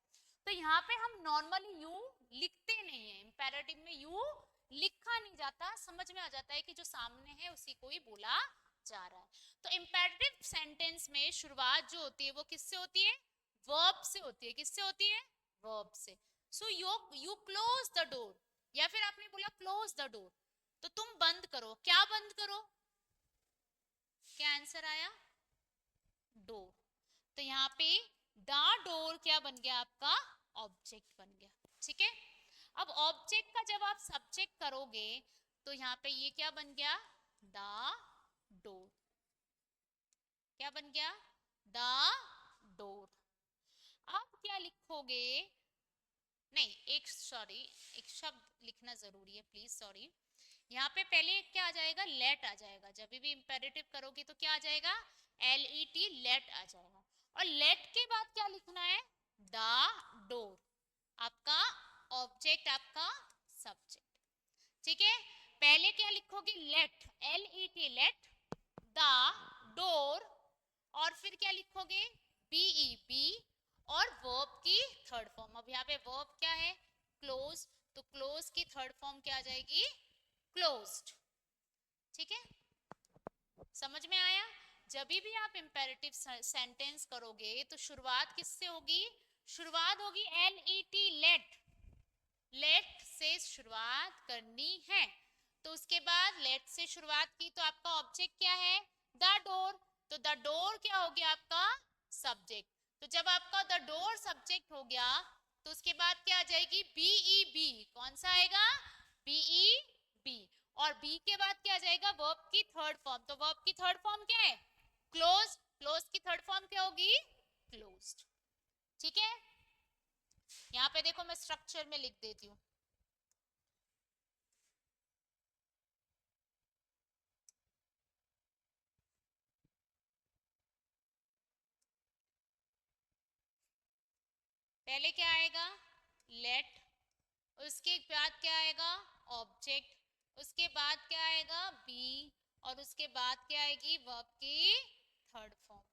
तो यहाँ पे हम नॉर्मली यू लिखते नहीं है, इम्पेरेटिव में यू लिखा नहीं जाता, समझ में आ जाता है कि जो सामने है उसी को ही बोला जा रहा है। तो इम्पेरेटिव सेंटेंस में शुरुआत जो होती है वो किससे होती है, वर्ब से होती है, किससे होती है, वर्ब से। So you close the door, या फिर आपने बोला क्लोज द डोर, तो तुम बंद करो, क्या बंद करो, क्या आंसर आया, डोर। तो यहाँ पे द डोर क्या बन गया, आपका ऑब्जेक्ट बन गया, ठीक है। अब ऑब्जेक्ट का जब आप सब्जेक्ट करोगे तो यहाँ पे ये क्या बन गया, द डोर, क्या बन गया, द डोर। अब क्या लिखोगे, नहीं एक सॉरी, एक शब्द लिखना जरूरी है प्लीज, सॉरी। यहाँ पे पहले क्या आ जाएगा, लेट आ जाएगा, जब भी इंपेरेटिव करोगे तो क्या आ जाएगा, LET, लेट आ जाएगा। और लेट के बाद क्या लिखना है, द डोर, आपका ऑब्जेक्ट, आपका सब्जेक्ट, ठीक है। पहले क्या लिखोगे, let, LET, let the door, और फिर क्या लिखोगे, BEB, और वर्ब की थर्ड फॉर्म, अब यहाँ पे वर्ब क्या है, क्लोज, तो क्लोज की थर्ड फॉर्म क्या आ जाएगी, क्लोज्ड, ठीक है, समझ में आया। जब भी आप इंपेरेटिव सेंटेंस करोगे तो शुरुआत किससे होगी, शुरुआत होगी LET, लेट, लेट से शुरुआत करनी है। तो उसके बाद लेट से शुरुआत की तो आपका ऑब्जेक्ट क्या है, द डोर, तो द डोर क्या हो गया, आपका सब्जेक्ट। तो जब आपका द डोर सब्जेक्ट हो गया तो उसके बाद क्या आ जाएगी, BEB, कौन सा आएगा, BEB, और बी के बाद क्या आ जाएगा, वर्ब की थर्ड फॉर्म, तो वर्ब की थर्ड फॉर्म क्या है, क्लोज, क्लोज की थर्ड फॉर्म क्या होगी, क्लोज्ड, ठीक है। यहाँ पे देखो मैं स्ट्रक्चर में लिख देती हूँ, पहले क्या आएगा, लेट, उसके बाद क्या आएगा, ऑब्जेक्ट, उसके बाद क्या आएगा, बी, और उसके बाद क्या आएगी, वर्ब की थर्ड फॉर्म।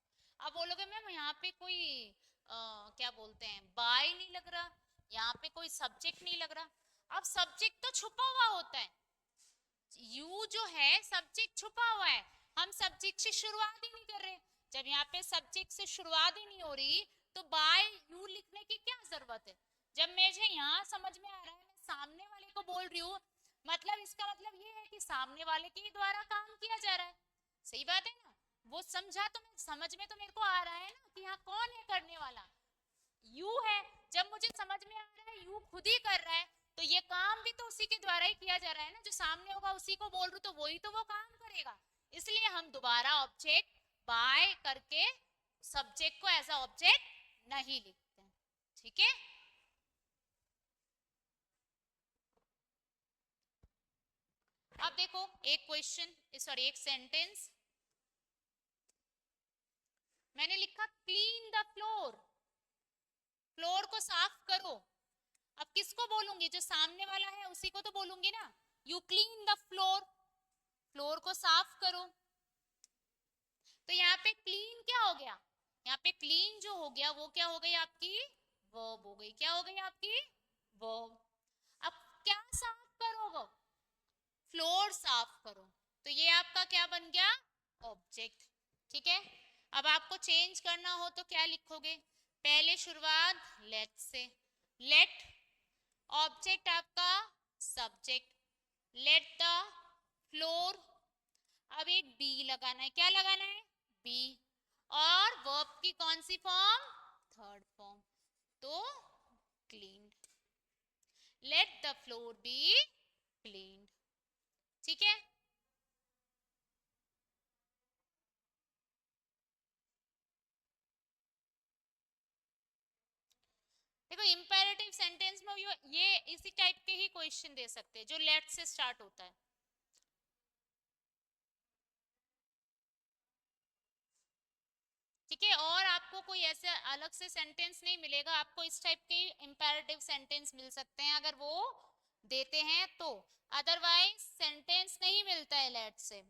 अब बोलोगे मैम यहाँ पे कोई क्या बोलते हैं, बाय नहीं लग रहा, यहाँ पे कोई सब्जेक्ट नहीं लग रहा। अब सब्जेक्ट तो छुपा हुआ होता है, यू जो है सब्जेक्ट छुपा हुआ है, हम सब्जेक्ट से शुरुआत ही नहीं कर रहे। जब यहाँ पे सब्जेक्ट से शुरुआत ही नहीं हो रही तो बाय यू लिखने की क्या जरूरत है। जब मुझे यहाँ समझ में आ रहा है, मैं सामने वाले को बोल रही हूँ, मतलब इसका मतलब ये है कि सामने वाले के द्वारा काम किया जा रहा है, सही बात है ना, वो समझा तो मैं समझ में तो मेरे को आ रहा है ना कि यहाँ कौन है करने वाला, यू है। जब मुझे समझ में आ रहा है यू खुद ही कर रहा है, तो ये काम भी तो उसी के द्वारा ही किया जा रहा है ना, जो सामने होगा उसी को बोल रही तो वही तो वो काम करेगा। इसलिए हम दोबारा ऑब्जेक्ट बाय करके सब्जेक्ट को एज अ ऑब्जेक्ट नहीं लिखते हैं, ठीक है। अब देखो एक क्वेश्चन, सॉरी एक सेंटेंस मैंने लिखा, क्लीन द फ्लोर, फ्लोर को साफ करो। अब किसको बोलूंगी, जो सामने वाला है उसी को तो बोलूंगी ना, you clean the floor, floor को साफ करो। तो यहाँ पे क्लीन क्या हो गया, यहाँ पे क्लीन जो हो गया वो क्या हो गई आपकी, वर्ब हो गई, क्या हो गई आपकी, वर्ब। अब क्या साफ करो, वो फ्लोर साफ करो, तो ये आपका क्या बन गया, ऑब्जेक्ट, ठीक है। अब आपको चेंज करना हो तो क्या लिखोगे, पहले शुरुआत लेट से, लेट ऑब्जेक्ट आपका सब्जेक्ट, लेट द फ्लोर, अब एक बी लगाना है, क्या लगाना है, बी, और वर्ब की कौन सी फॉर्म, थर्ड फॉर्म, तो cleaned, let the floor be cleaned, ठीक है। देखो इंपेरेटिव सेंटेंस में ये इसी टाइप के ही क्वेश्चन दे सकते हैं जो लेट से स्टार्ट होता है, ठीक है। और आपको कोई ऐसे अलग से सेंटेंस नहीं मिलेगा, आपको इस टाइप के इंपेरेटिव सेंटेंस मिल सकते हैं अगर वो देते हैं तो, अदरवाइज सेंटेंस नहीं मिलता है लेट से।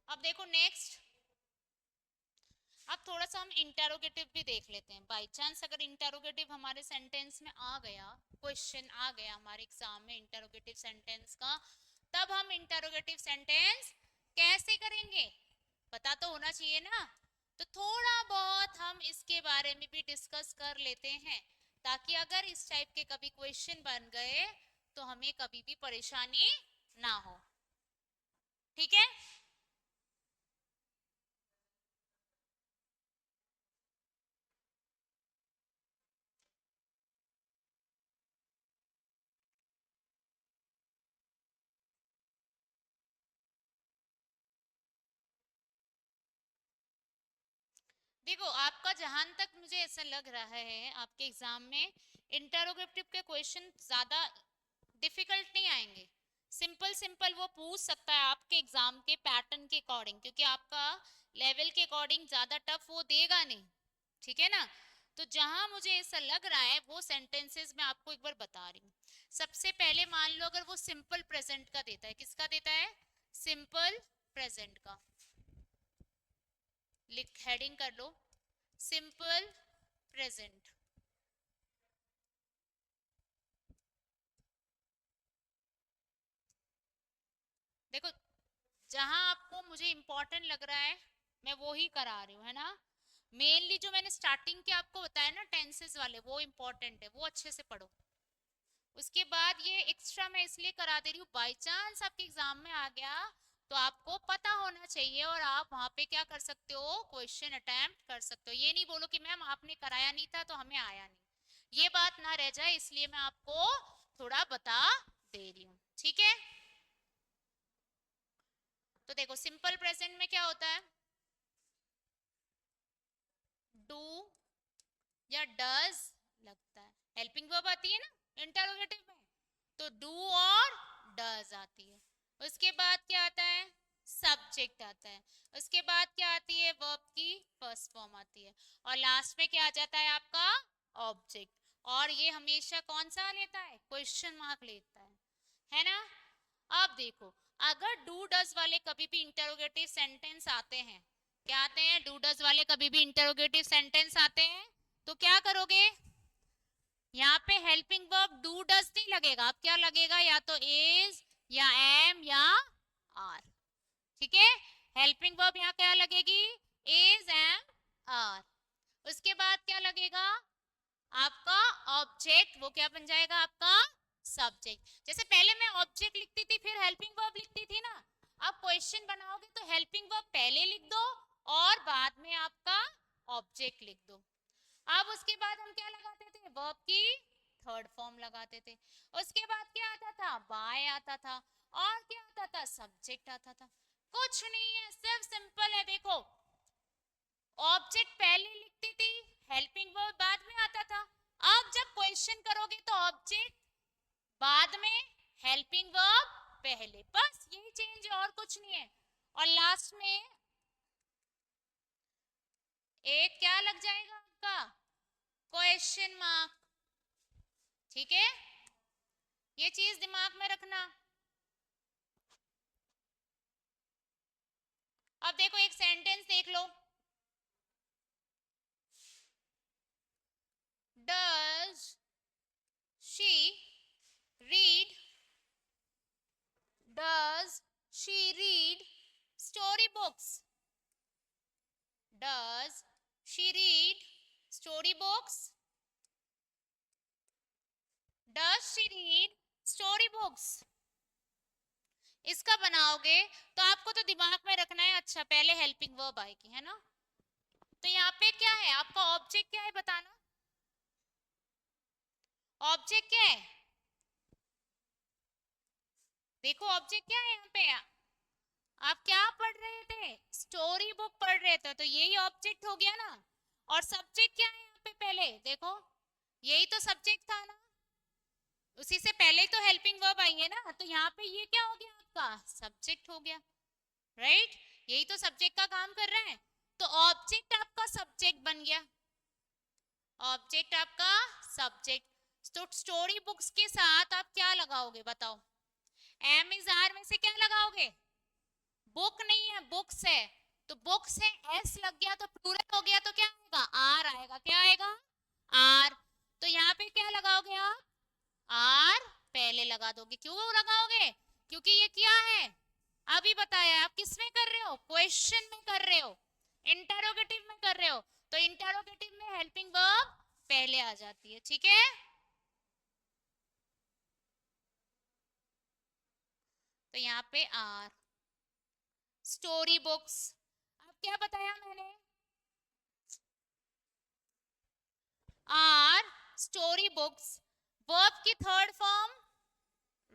अब देखो नेक्स्ट, अब थोड़ा सा हम इंटेरोगेटिव भी देख लेते हैं। बाय चांस अगर इंटेरोगेटिव हमारे सेंटेंस में आ गया, क्वेश्चन आ गया हमारे एग्जाम में इंटेरोगेटिव सेंटेंस का, तब हम इंटेरोगेटिव सेंटेंस कैसे करेंगे, पता तो होना चाहिए ना। तो थोड़ा बहुत हम इसके बारे में भी डिस्कस कर लेते हैं, ताकि अगर इस टाइप के कभी क्वेश्चन बन गए तो हमें कभी भी परेशानी ना हो, ठीक है। देखो आपका जहां तक मुझे ऐसा लग रहा है आपके एग्जाम में इंटरोगेटिव के क्वेश्चन ज्यादा डिफिकल्ट नहीं आएंगे, सिंपल सिंपल वो पूछ सकता है आपके एग्जाम के पैटर्न के अकॉर्डिंग, क्योंकि आपका लेवल के अकॉर्डिंग ज्यादा टफ वो देगा नहीं, ठीक है ना। तो जहां मुझे ऐसा लग रहा है वो सेंटेंसेस मैं आपको एक बार बता रही हूँ। सबसे पहले मान लो अगर वो सिंपल प्रेजेंट का देता है, किसका देता है, सिंपल प्रेजेंट का, लिख हेडिंग कर लो सिंपल प्रेजेंट। देखो जहां आपको मुझे इंपॉर्टेंट लग रहा है मैं वो ही करा रही हूँ, है ना। मेनली जो मैंने स्टार्टिंग के आपको बताया ना टेंसेस वाले, वो इंपॉर्टेंट है, वो अच्छे से पढ़ो। उसके बाद ये एक्स्ट्रा मैं इसलिए करा दे रही हूँ, बाई चांस आपके एग्जाम में आ गया तो आपको पता होना चाहिए और आप वहां पे क्या कर सकते हो, क्वेश्चन अटेम्प्ट कर सकते हो। ये नहीं बोलो कि मैम आपने कराया नहीं था तो हमें आया नहीं, ये बात ना रह जाए, इसलिए मैं आपको थोड़ा बता दे रही हूँ, ठीक है। तो देखो सिंपल प्रेजेंट में क्या होता है, डू या डज लगता है, हेल्पिंग वर्ब आती है ना इंटरोगेटिव में, तो डू और डज आती है। उसके बाद क्या आता है, सब्जेक्ट आता है। उसके बाद क्या आती है, वर्ब की फर्स्ट फॉर्म आती है, और लास्ट में क्या आ जाता है आपका, ऑब्जेक्ट। और ये हमेशा कौन सा लेता है, क्वेश्चन मार्क लेता है ना। अब देखो अगर डू डज वाले कभी भी इंटरोगेटिव सेंटेंस आते हैं क्या आते हैं, डू डज वाले कभी भी इंटरोगेटिव सेंटेंस आते हैं तो क्या करोगे, यहाँ पे हेल्पिंग वर्ब डू डज नहीं लगेगा, अब क्या लगेगा, या तो इज या एम या आर। ठीक है, हेल्पिंग वर्ब यहाँ क्या लगेगी, इज एम आर। उसके बाद क्या लगेगा आपका ऑब्जेक्ट, वो क्या बन जाएगा आपका सब्जेक्ट। जैसे पहले मैं ऑब्जेक्ट लिखती थी फिर हेल्पिंग वर्ब लिखती थी ना, अब क्वेश्चन बनाओगे तो हेल्पिंग वर्ब पहले लिख दो और बाद में आपका ऑब्जेक्ट लिख दो। अब उसके बाद हम क्या लगाते थे, वर्ब की थर्ड फॉर्म लगाते थे। उसके बाद क्या आता था, बाय आता था, और क्या आता था, सब्जेक्ट आता था। कुछ नहीं है, सिर्फ सिंपल है। देखो, ऑब्जेक्ट पहले लिखती थी, हेल्पिंग वर्ब बाद में आता था। अब जब क्वेश्चन करोगे तो ऑब्जेक्ट बाद में, हेल्पिंग वर्ब पहले, बस यही चेंज है और कुछ नहीं है। और लास्ट में एक क्या लग जाएगा आपका, क्वेश्चन मार्क। ठीक है, ये चीज दिमाग में रखना। अब देखो एक सेंटेंस देख लो, does she read, does she read story books, does she read story books, does she read story books. इसका बनाओगे तो आपको तो दिमाग में रखना है, अच्छा पहले हेल्पिंग वर्ब आएगी, है ना। तो यहाँ पे क्या है, आपका ऑब्जेक्ट क्या है बताना, ऑब्जेक्ट क्या है, देखो ऑब्जेक्ट क्या है यहाँ पे। आप क्या पढ़ रहे थे, स्टोरी बुक पढ़ रहे थे, तो यही ऑब्जेक्ट हो गया ना। और सब्जेक्ट क्या है यहाँ पे, पहले देखो यही तो सब्जेक्ट था ना, उसी से पहले तो हेल्पिंग वर्ब आई है ना, तो यहाँ पे ये क्या हो गया आपका, सब्जेक्ट हो गया, राइट। यही तो सब्जेक्ट का काम कर रहे हैं, तो ऑब्जेक्ट आपका सब्जेक्ट बन गया, ऑब्जेक्ट आपका सब्जेक्ट। तो स्टोरी बुक्स के साथ आप क्या लगाओगे बताओ, एम इज आर में से क्या लगाओगे, बुक नहीं है बुक्स है, तो बुक्स है एस लग गया तो प्लूरल हो गया, तो क्या आएगा, आर आएगा, क्या आएगा, आर। तो यहाँ पे क्या लगाओगे आप, आर पहले लगा दोगे, क्यों लगाओगे, क्योंकि ये क्या है, अभी बताया, आप किस में कर रहे हो, क्वेश्चन में कर रहे हो, इंटरोगेटिव में कर रहे हो, तो इंटरोगेटिव में हेल्पिंग वर्ब पहले आ जाती है। ठीक है, तो यहाँ पे आर, स्टोरी बुक्स। अब क्या बताया मैंने, आर स्टोरी बुक्स, वर्ब की थर्ड फॉर्म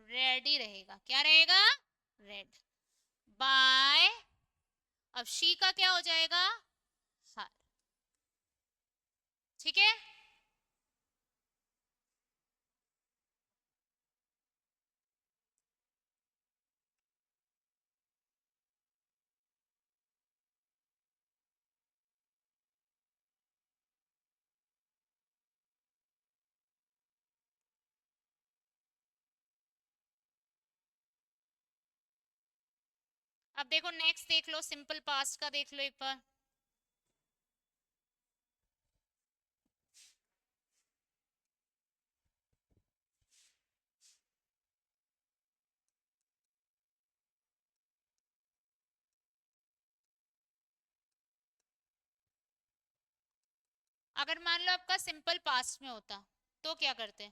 रेड ही रहेगा, क्या रहेगा, रेड। बाय, अब शी का क्या हो जाएगा, हर। ठीक है, अब देखो नेक्स्ट देख लो, सिंपल पास्ट का देख लो एक बार। अगर मान लो आपका सिंपल पास्ट में होता तो क्या करते,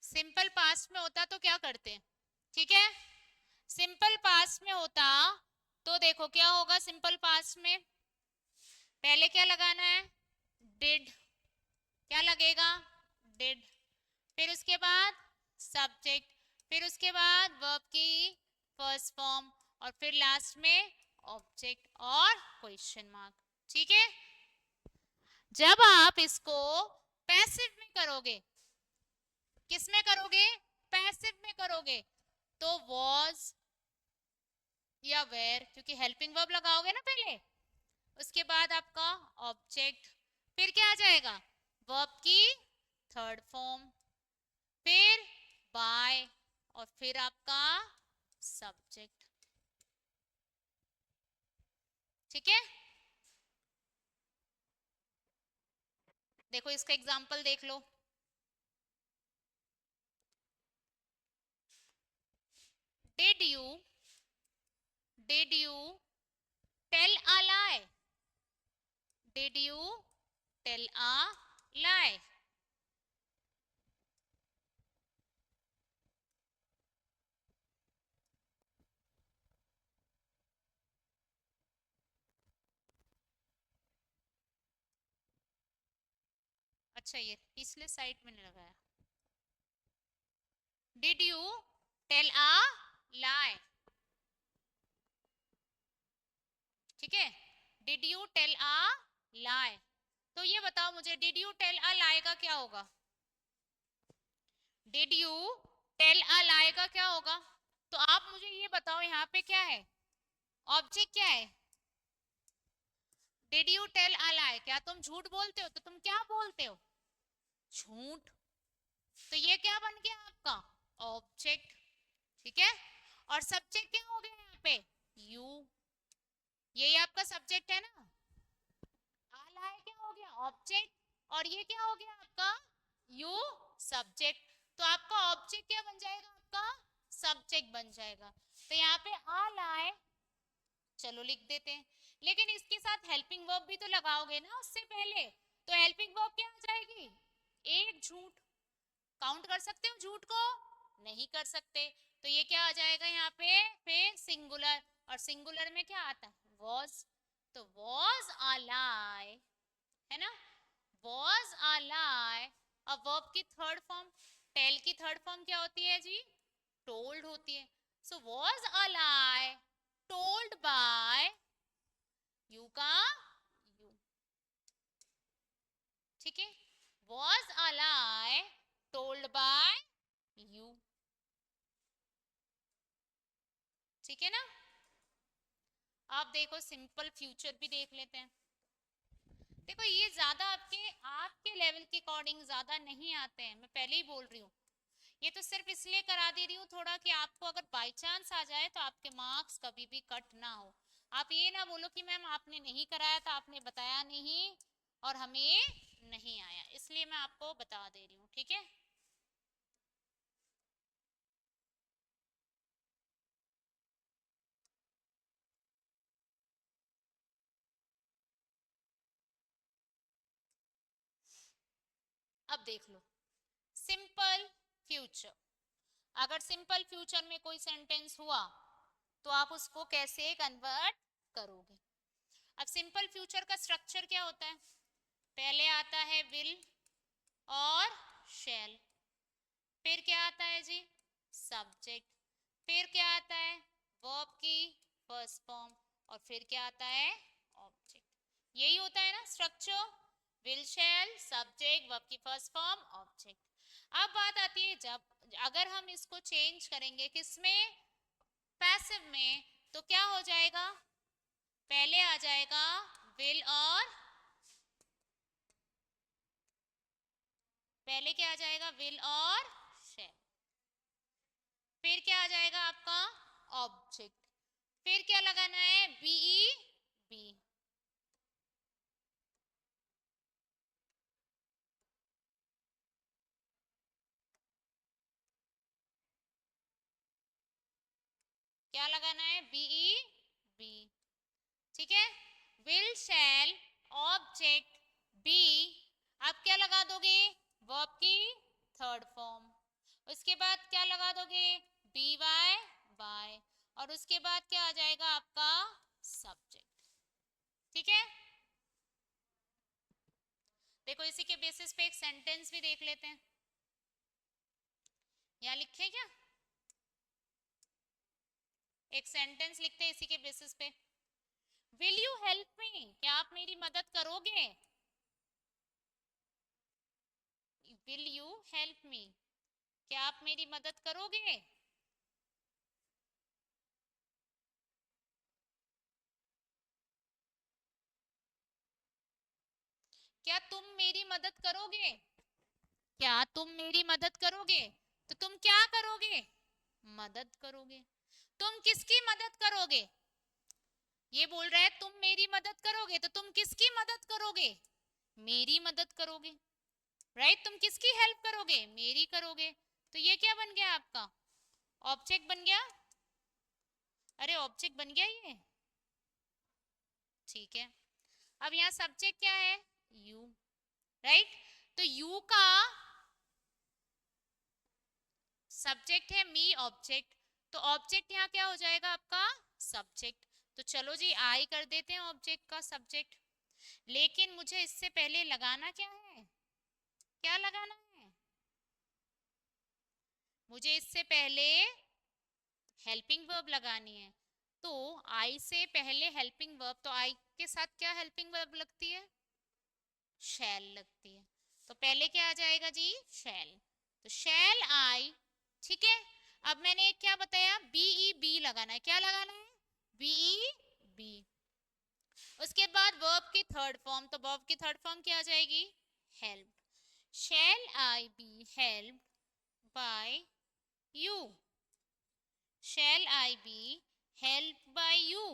सिंपल पास्ट में होता तो क्या करते, ठीक है, सिंपल पास्ट में होता तो देखो क्या होगा, सिंपल पास्ट में पहले क्या लगाना है, डिड, क्या लगेगा, डिड, फिर उसके बाद सब्जेक्ट, फिर उसके बाद वर्ब की फर्स्ट फॉर्म, और फिर लास्ट में ऑब्जेक्ट और क्वेश्चन मार्क। ठीक है, जब आप इसको पैसिव में करोगे, किस में करोगे, पैसिव में करोगे, तो वॉज या वेयर, क्योंकि हेल्पिंग वर्ब लगाओगे ना पहले, उसके बाद आपका ऑब्जेक्ट ऑब्जेक्ट, फिर क्या आ जाएगा वर्ब की थर्ड फॉर्म, फिर बाय, और फिर आपका सब्जेक्ट। ठीक है, देखो इसका एग्जांपल देख लो। Did you tell a lie? Did you tell a lie? अच्छा ये पिछले साइड में नहीं लगाया। Did you tell a lie? ठीक है, Did you tell a lie? तो ये बताओ मुझे Did you tell a lie का क्या होगा? Did you tell a lie का क्या होगा? तो आप मुझे ये बताओ यहाँ पे क्या है, ऑब्जेक्ट क्या है? Did you tell a lie? क्या तुम झूठ बोलते हो? तो तुम क्या बोलते हो? झूठ। तो ये क्या बन गया आपका ऑब्जेक्ट। ठीक है, और सब्जेक्ट क्या हो गया यहाँ पे यू, यही आपका सब्जेक्ट है ना। आ lie क्या हो गया ऑब्जेक्ट, और ये क्या हो गया आपका यू सब्जेक्ट। तो आपका ऑब्जेक्ट क्या बन जाएगा, आपका सब्जेक्ट बन जाएगा। तो यहाँ पे आ lie चलो लिख देते हैं, लेकिन इसके साथ हेल्पिंग वर्ब भी तो लगाओगे ना उससे पहले। तो हेल्पिंग वर्ब क्या आ जाएगी, एक झूठ। काउंट कर सकते हो झूठ को? नहीं कर सकते। तो ये क्या आ जाएगा यहाँ पे फिर सिंगुलर, और सिंगुलर में क्या आता है was। तो was a lie है ना, was a lie। अब वर्ब की थर्ड फॉर्म, टेल की थर्ड फॉर्म क्या होती है जी, टोल्ड होती है। सो was a lie told by you का you। ठीक है, was a lie told by you। ठीक है ना। आप देखो सिंपल फ्यूचर भी देख लेते हैं। देखो ये ज्यादा आपके आपके लेवल के अकॉर्डिंग ज्यादा नहीं आते हैं, मैं पहले ही बोल रही हूँ। ये तो सिर्फ इसलिए करा दे रही हूँ थोड़ा कि आपको अगर बाय चांस आ जाए तो आपके मार्क्स कभी भी कट ना हो। आप ये ना बोलो कि मैम आपने नहीं कराया था, आपने बताया नहीं और हमें नहीं आया, इसलिए मैं आपको बता दे रही हूँ। ठीक है, अब देख लो सिंपल फ्यूचर। अगर सिंपल फ्यूचर में कोई सेंटेंस हुआ तो आप उसको कैसे कन्वर्ट करोगे। अब सिंपल फ्यूचर का स्ट्रक्चर क्या होता है, पहले आता है विल और शैल, फिर क्या आता है जी सब्जेक्ट, फिर क्या आता है वर्ब की फर्स्ट फॉर्म, और फिर क्या आता है ऑब्जेक्ट। यही होता है ना structure, will shall subject verb की फर्स्ट फॉर्म ऑब्जेक्ट। अब बात आती है जब अगर हम इसको चेंज करेंगे किसमें, पैसिव में, तो क्या हो जाएगा, पहले आ जाएगा विल और पहले क्या आ जाएगा विल और शैल, फिर क्या आ जाएगा आपका ऑब्जेक्ट, फिर क्या लगाना है बीई बी। क्या लगाना है बीई बी। ठीक है, विल शैल ऑब्जेक्ट बी, आप क्या लगा दोगे वर्ब की थर्ड फॉर्म, उसके बाद क्या लगा दोगे बी वाई बाय, और उसके बाद क्या आ जाएगा आपका सब्जेक्ट। ठीक है, देखो इसी के बेसिस पे एक सेंटेंस भी देख लेते हैं, यहाँ लिखे क्या, एक सेंटेंस लिखते हैं इसी के बेसिस पे। विल यू हेल्प मी, क्या आप मेरी मदद करोगे, विल यू हेल्प मी, क्या आप मेरी मदद करोगे। क्या तुम मेरी मदद करोगे? क्या तुम मेरी मदद करोगे? तो तुम क्या करोगे? मदद करोगे। तुम किसकी मदद करोगे? ये बोल रहा है तुम मेरी मदद करोगे, तो तुम किसकी मदद करोगे? मेरी मदद करोगे। राइट, तुम किसकी हेल्प करोगे? मेरी करोगे। तो ये क्या बन गया आपका? ऑब्जेक्ट बन गया। अरे ऑब्जेक्ट बन गया ये। ठीक है, अब यहाँ सब्जेक्ट क्या है? यू। राइट, तो यू का सब्जेक्ट है मी, ऑब्जेक्ट। तो ऑब्जेक्ट यहाँ क्या हो जाएगा आपका? सब्जेक्ट। तो चलो जी आई कर देते हैं ऑब्जेक्ट का सब्जेक्ट। लेकिन मुझे इससे पहले लगाना क्या है? क्या लगाना है? मुझे इससे पहले हेल्पिंग वर्ब लगानी है। तो आई से पहले हेल्पिंग वर्ब, तो आई के साथ क्या हेल्पिंग वर्ब लगती है? शैल लगती है। तो पहले क्या आ जाएगा जी? शैल। तो शैल आई। ठीक है, अब मैंने क्या बताया? बीई बी लगाना है। क्या लगाना है? B E be. उसके बाद वर्ब की थर्ड फॉर्म, तो वर्ब की थर्ड फॉर्म क्या आ जाएगी? Help. Shall I be help by you? Shall I be help by you?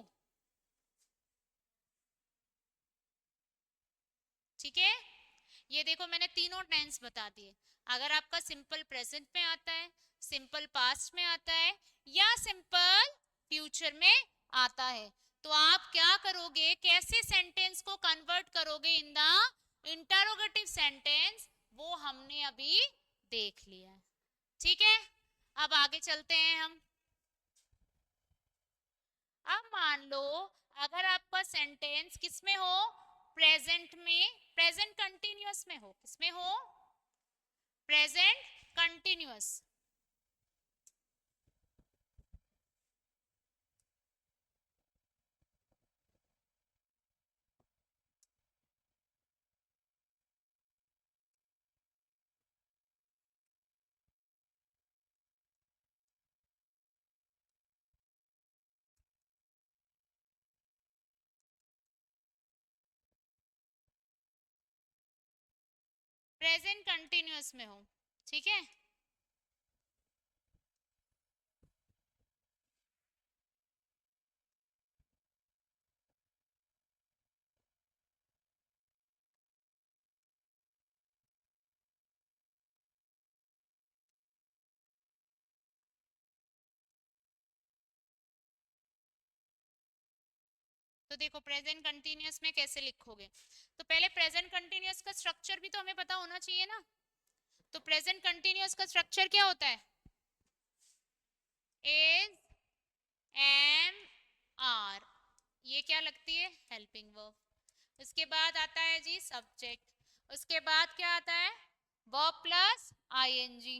ठीक है, ये देखो मैंने तीनों टेंस बता दिए। अगर आपका सिंपल प्रेजेंट में आता है, सिंपल पास्ट में आता है, या सिंपल फ्यूचर में आता है, तो आप क्या करोगे? कैसे सेंटेंस को कन्वर्ट करोगे इन द इंटरोगेटिव सेंटेंस, वो हमने अभी देख लिया है। ठीक है, अब आगे चलते हैं हम। अब मान लो अगर आपका सेंटेंस किस में हो? प्रेजेंट में, प्रेजेंट कंटिन्यूअस में हो। किसमें हो? Present continuous. प्रेजेंट कंटिन्यूअस में हो। ठीक है, तो देखो प्रेजेंट कंटिन्यूअस में कैसे लिखोगे? तो पहले प्रेजेंट कंटिन्यूअस का स्ट्रक्चर भी तो हमें पता होना चाहिए ना। तो प्रेजेंट कंटिन्यूअस का स्ट्रक्चर क्या होता है? Is, am, are. ये क्या लगती है? Helping verb. उसके बाद आता है जी सब्जेक्ट। उसके बाद क्या आता है? Verb plus I N G.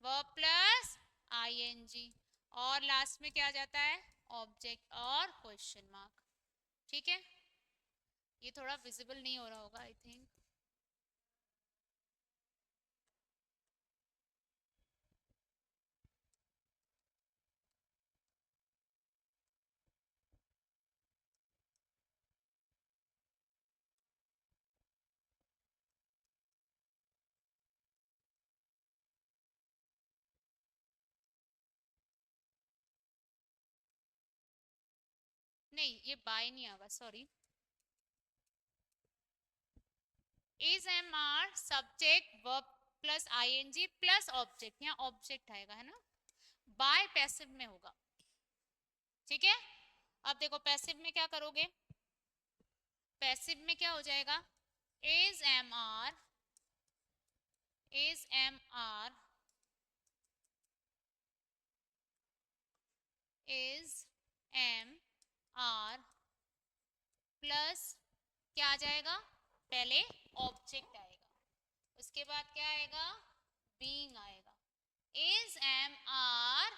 Verb plus I N G. और लास्ट में क्या आ जाता है? ऑब्जेक्ट और क्वेश्चन मार्क। ठीक है, ये थोड़ा विजिबल नहीं हो रहा होगा आई थिंक। नहीं, ये बाय नहीं आगा, sorry. Is, am, are, subject, verb plus ING plus object. यहाँ ऑब्जेक्ट आएगा है ना, बाय पैसिव में होगा। ठीक है, अब देखो पैसिव में क्या करोगे? पैसिव में क्या हो जाएगा? Is, am, are, is, am, are, is, am, are plus क्या आ जाएगा? पहले ऑब्जेक्ट आएगा, उसके बाद क्या आएगा? बीइंग आएगा। Is, am, are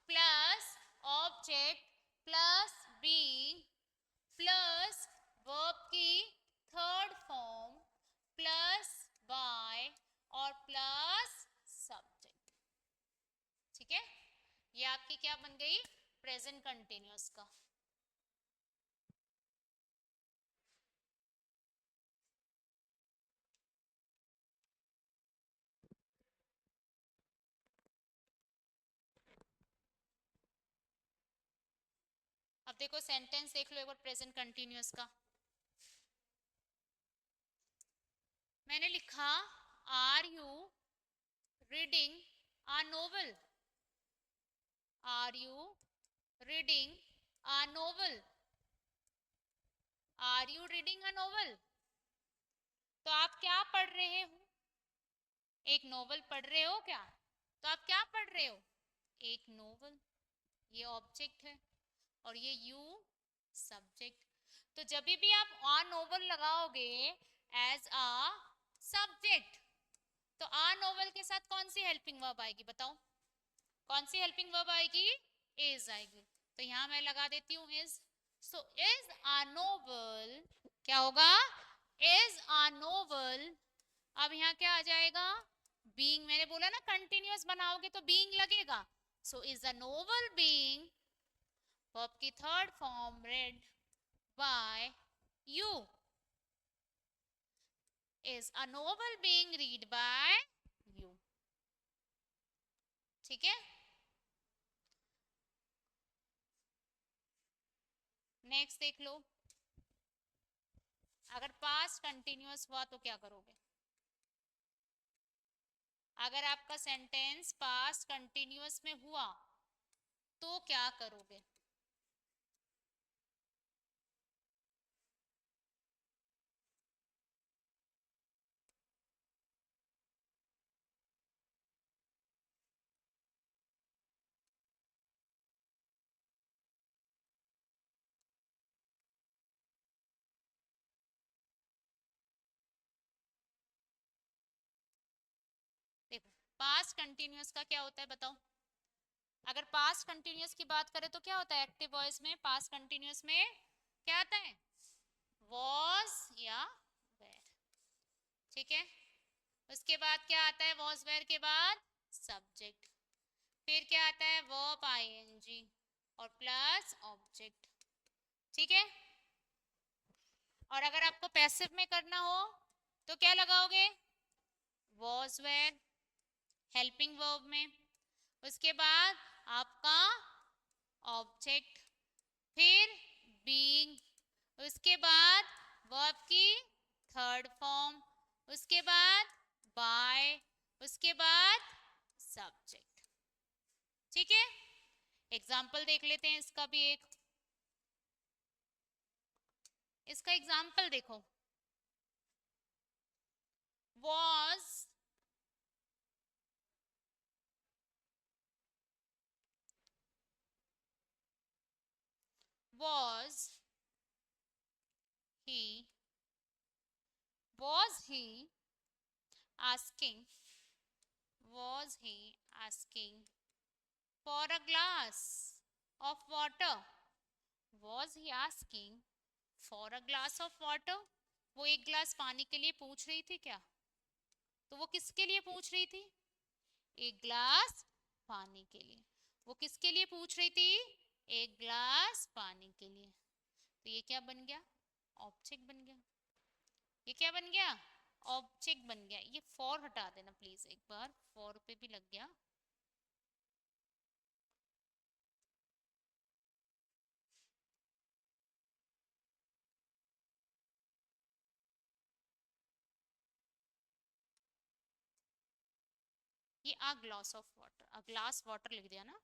plus object plus being plus verb की थर्ड फॉर्म प्लस बाय और प्लस सब्जेक्ट। ठीक है, ये आपकी क्या बन गई? प्रेजेंट कंटिन्यूअस का। देखो सेंटेंस देख लो एक बार प्रेजेंट कंटिन्यूअस का। मैंने लिखा are you reading a novel, are you reading a novel, are you reading a novel. तो आप क्या पढ़ रहे हो? एक नोवेल पढ़ रहे हो क्या? तो आप क्या पढ़ रहे हो? एक नोवेल। ये ऑब्जेक्ट है और ये यू सब्जेक्ट। तो जब भी आप आ नोवेल लगाओगे एज अ सब्जेक्ट, तो आ नोवेल के साथ कौन सी हेल्पिंग वर्ब आएगी बताओ? कौन सी हेल्पिंग वर्ब आएगी? इज आएगी। तो यहां मैं लगा देती हूँ is. So is a novel क्या होगा? Is a novel. अब यहाँ क्या आ जाएगा? बीइंग। मैंने बोला ना कंटिन्यूअस बनाओगे तो बीइंग लगेगा। So is a novel being, verb की third form, read by you. Is a novel being read by you. ठीक है, नेक्स्ट देख लो। अगर पास्ट कंटिन्यूअस हुआ तो क्या करोगे? अगर आपका सेंटेंस पास्ट कंटिन्यूअस में हुआ तो क्या करोगे? देखो पास्ट कंटिन्यूअस का क्या होता है बताओ? अगर पास्ट कंटिन्यूअस की बात करें तो क्या होता है? एक्टिव वॉइस में पास्ट कंटिन्यूअस में क्या आता है? वॉज या वेर। ठीक है, उसके बाद क्या आता है? वॉज वेर के बाद सब्जेक्ट, फिर क्या आता है? वर्ब आईएनजी और प्लस ऑब्जेक्ट। ठीक है, और अगर आपको पैसिव में करना हो तो क्या लगाओगे? वॉज वेर हेल्पिंग वर्ब में, उसके बाद आपका ऑब्जेक्ट, फिर बीइंग, उसके बाद वर्ब की थर्ड फॉर्म, उसके बाद बाय, उसके बाद सब्जेक्ट। ठीक है, एग्जाम्पल देख लेते हैं इसका भी एक। इसका एग्जाम्पल देखो, was was he was he asking was he asking for a glass of water? Was he asking for a glass of water? वो एक ग्लास पानी के लिए पूछ रही थी क्या? तो वो किसके लिए पूछ रही थी? एक ग्लास पानी के लिए। वो किसके लिए पूछ रही थी? एक ग्लास पानी के लिए। तो ये क्या बन गया? ऑब्जेक्ट बन गया। ये क्या बन गया? ऑब्जेक्ट बन गया। ये फॉर हटा देना प्लीज एक बार, फॉर पे भी लग गया। ये a glass of water, a glass water लिख दिया ना।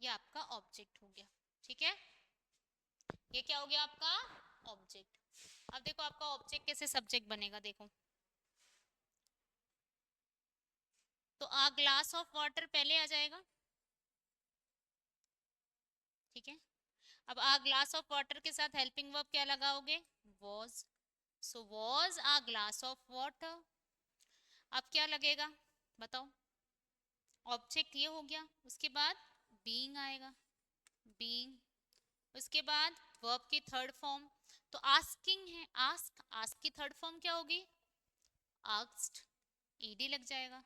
ये आपका ऑब्जेक्ट हो गया। ठीक है, ये क्या हो गया आपका? ऑब्जेक्ट। अब देखो आपका ऑब्जेक्ट कैसे सब्जेक्ट बनेगा, देखो। तो आ ग्लास ऑफ वाटर पहले आ जाएगा। ठीक है, अब आ ग्लास ऑफ वाटर के साथ हेल्पिंग वर्ब क्या लगाओगे? Was. So was a glass of water. अब क्या लगेगा बताओ? ऑब्जेक्ट ये हो गया, उसके बाद बीइंग आएगा, बीइंग। उसके बाद वर्ब की थर्ड फॉर्म तो आस्किंग है, आस्क, आस्क की थर्ड फॉर्म क्या होगी, आस्क्ड, ईडी लग जाएगा।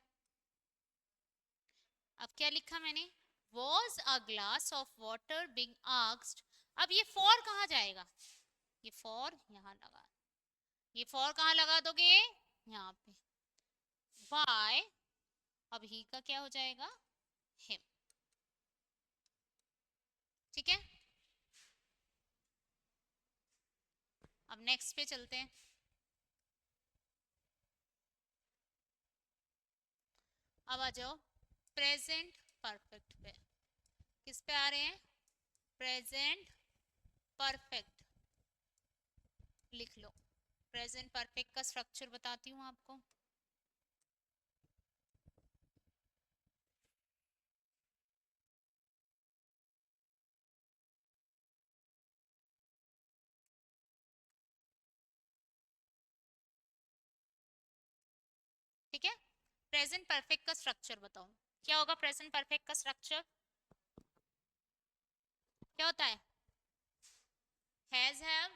अब क्या लिखा मैंने, was a glass of water being asked. अब ये फॉर कहाँ जाएगा, ये फॉर यहाँ लगा, ये फॉर कहाँ लगा दोगे, यहाँ पे, बाय, अब ही का क्या हो जाएगा, हिम। ठीक है, अब नेक्स्ट पे चलते हैं। अब आ जाओ प्रेजेंट परफेक्ट पे, किस पे आ रहे हैं, प्रेजेंट परफेक्ट। लिख लो, प्रेजेंट परफेक्ट का स्ट्रक्चर बताती हूँ आपको। ठीक है, प्रेजेंट परफेक्ट का स्ट्रक्चर बताओ, क्या होगा प्रेजेंट परफेक्ट का स्ट्रक्चर, क्या होता है, हैज हैव,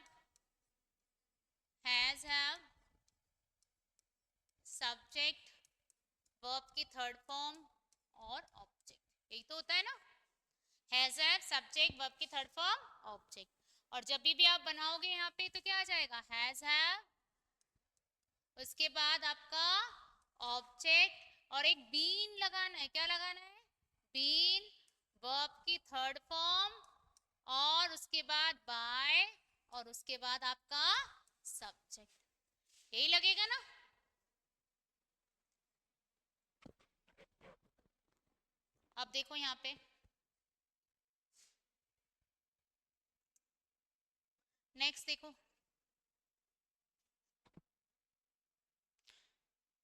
सब्जेक्ट, वर्ब की थर्ड फॉर्म और ऑब्जेक्ट, यही तो होता है ना, हैज हैव, सब्जेक्ट, वर्ब की थर्ड फॉर्म, ऑब्जेक्ट। और जब भी आप बनाओगे यहाँ पे तो क्या आ जाएगा, हैज हैव, उसके बाद आपका ऑब्जेक्ट और एक बीन लगाना है, क्या लगाना है, बीन, वर्ब की थर्ड फॉर्म और उसके बाद बाय और उसके बाद आपका सब्जेक्ट, यही लगेगा ना। अब देखो यहाँ पे नेक्स्ट देखो,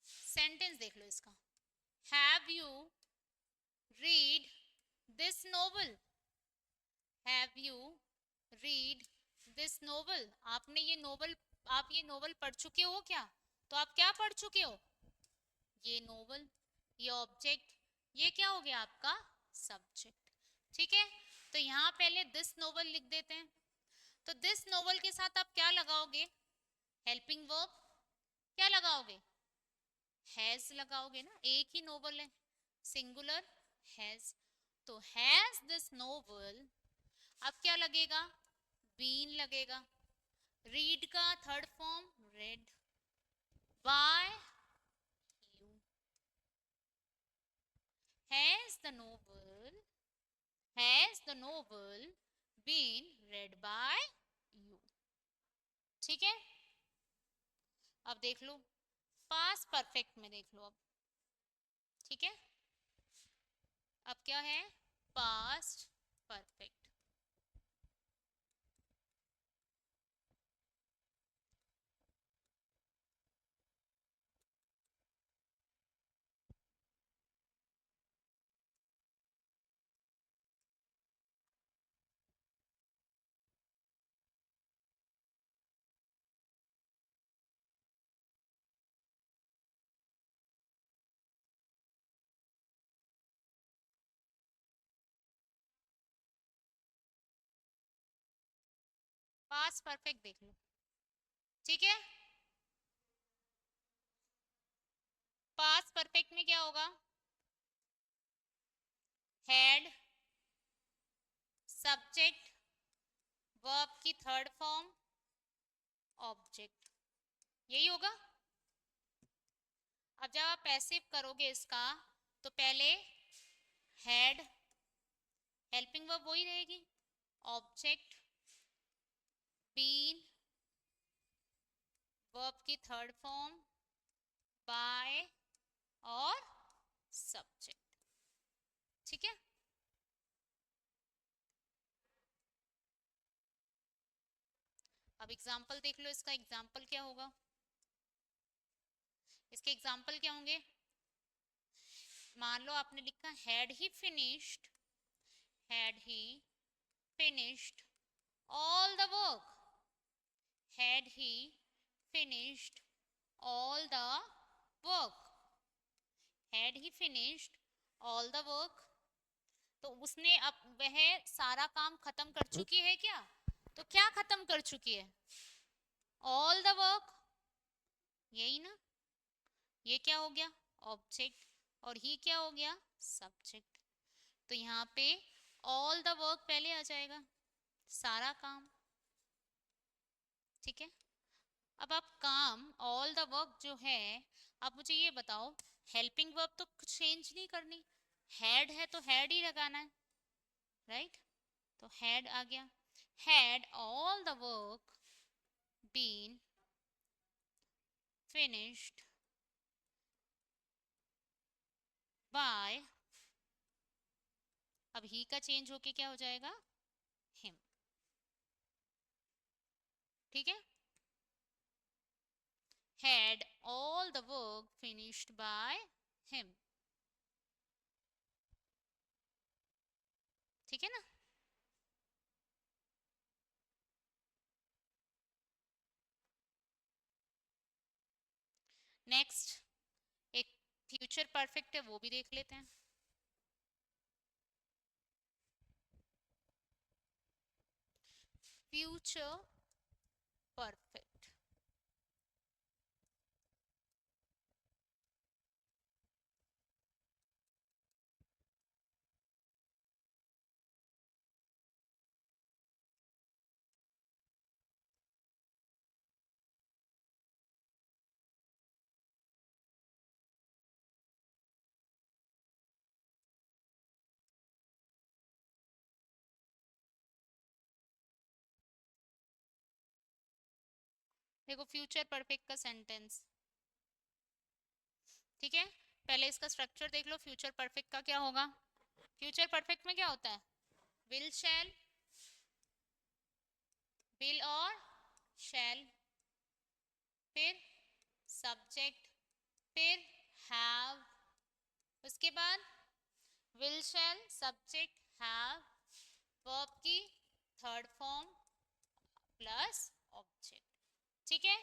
सेंटेंस देख लो इसका, have you read this novel, have you read this novel, आपने ये नोवेल, आप ये नोवेल पढ़ चुके हो क्या, तो आप क्या पढ़ चुके हो, ये नोवेल, ये ऑब्जेक्ट, ये क्या हो गया आपका सब्जेक्ट। ठीक है, तो यहाँ पहले दिस नोवेल लिख देते हैं, तो दिस नोवेल के साथ आप क्या लगाओगे, हेल्पिंग वर्ब, क्या लगाओगे, हैज लगाओगे ना, एक ही नोवेल है, सिंगुलर, हैज, तो हैज दिस नोवेल, अब क्या लगेगा, बीन लगेगा, रीड का third form read, by you, has the novel, has the novel been read by you. ठीक है, अब देख लो पास्ट परफेक्ट में देख लो अब। ठीक है, अब क्या है, पास्ट परफेक्ट, पास्ट परफेक्ट देख लो। ठीक है, पास्ट परफेक्ट में क्या होगा, हेड, सब्जेक्ट, वर्ब की थर्ड फॉर्म, ऑब्जेक्ट, यही होगा। अब जब आप पैसिव करोगे इसका तो पहले हेड, हेल्पिंग वर्ब वही रहेगी, ऑब्जेक्ट, बीन, वर्ब की थर्ड फॉर्म, बाय और सब्जेक्ट। ठीक है, अब एग्जाम्पल देख लो, इसका एग्जाम्पल क्या होगा, इसके एग्जाम्पल क्या होंगे, मान लो आपने लिखा had he finished, had he finished all the work, had he finished all the work, had he finished all the work, तो उसने अब वह सारा काम खत्म कर चुकी है क्या? तो क्या खत्म कर चुकी है? ऑल द वर्क, यही ना। ये क्या हो गया? ऑब्जेक्ट, और ही क्या हो गया? सब्जेक्ट। तो यहाँ पे ऑल द वर्क पहले आ जाएगा, सारा काम। ठीक है, अब आप काम ऑल द वर्क जो है, आप मुझे ये बताओ, हेल्पिंग वर्ब तो कुछ चेंज नहीं करनी, हैड है तो हैड ही लगाना है, राइट? तो हैड आ गया, had all the work been finished by, अब ही का चेंज होके क्या हो जाएगा? हिम। ठीक है, had all the work finished by him। ठीक है ना? नेक्स्ट एक फ्यूचर परफेक्ट है, वो भी देख लेते हैं। फ्यूचर परफेक्ट, देखो फ्यूचर परफेक्ट का सेंटेंस, ठीक है, पहले इसका स्ट्रक्चर देख लो। फ्यूचर परफेक्ट का क्या होगा? फ्यूचर परफेक्ट में क्या होता है? विल, शैल, विल और शैल, फिर सब्जेक्ट, फिर हैव, उसके बाद will, shall, subject, have, verb की थर्ड फॉर्म प्लस ऑब्जेक्ट। ठीक है,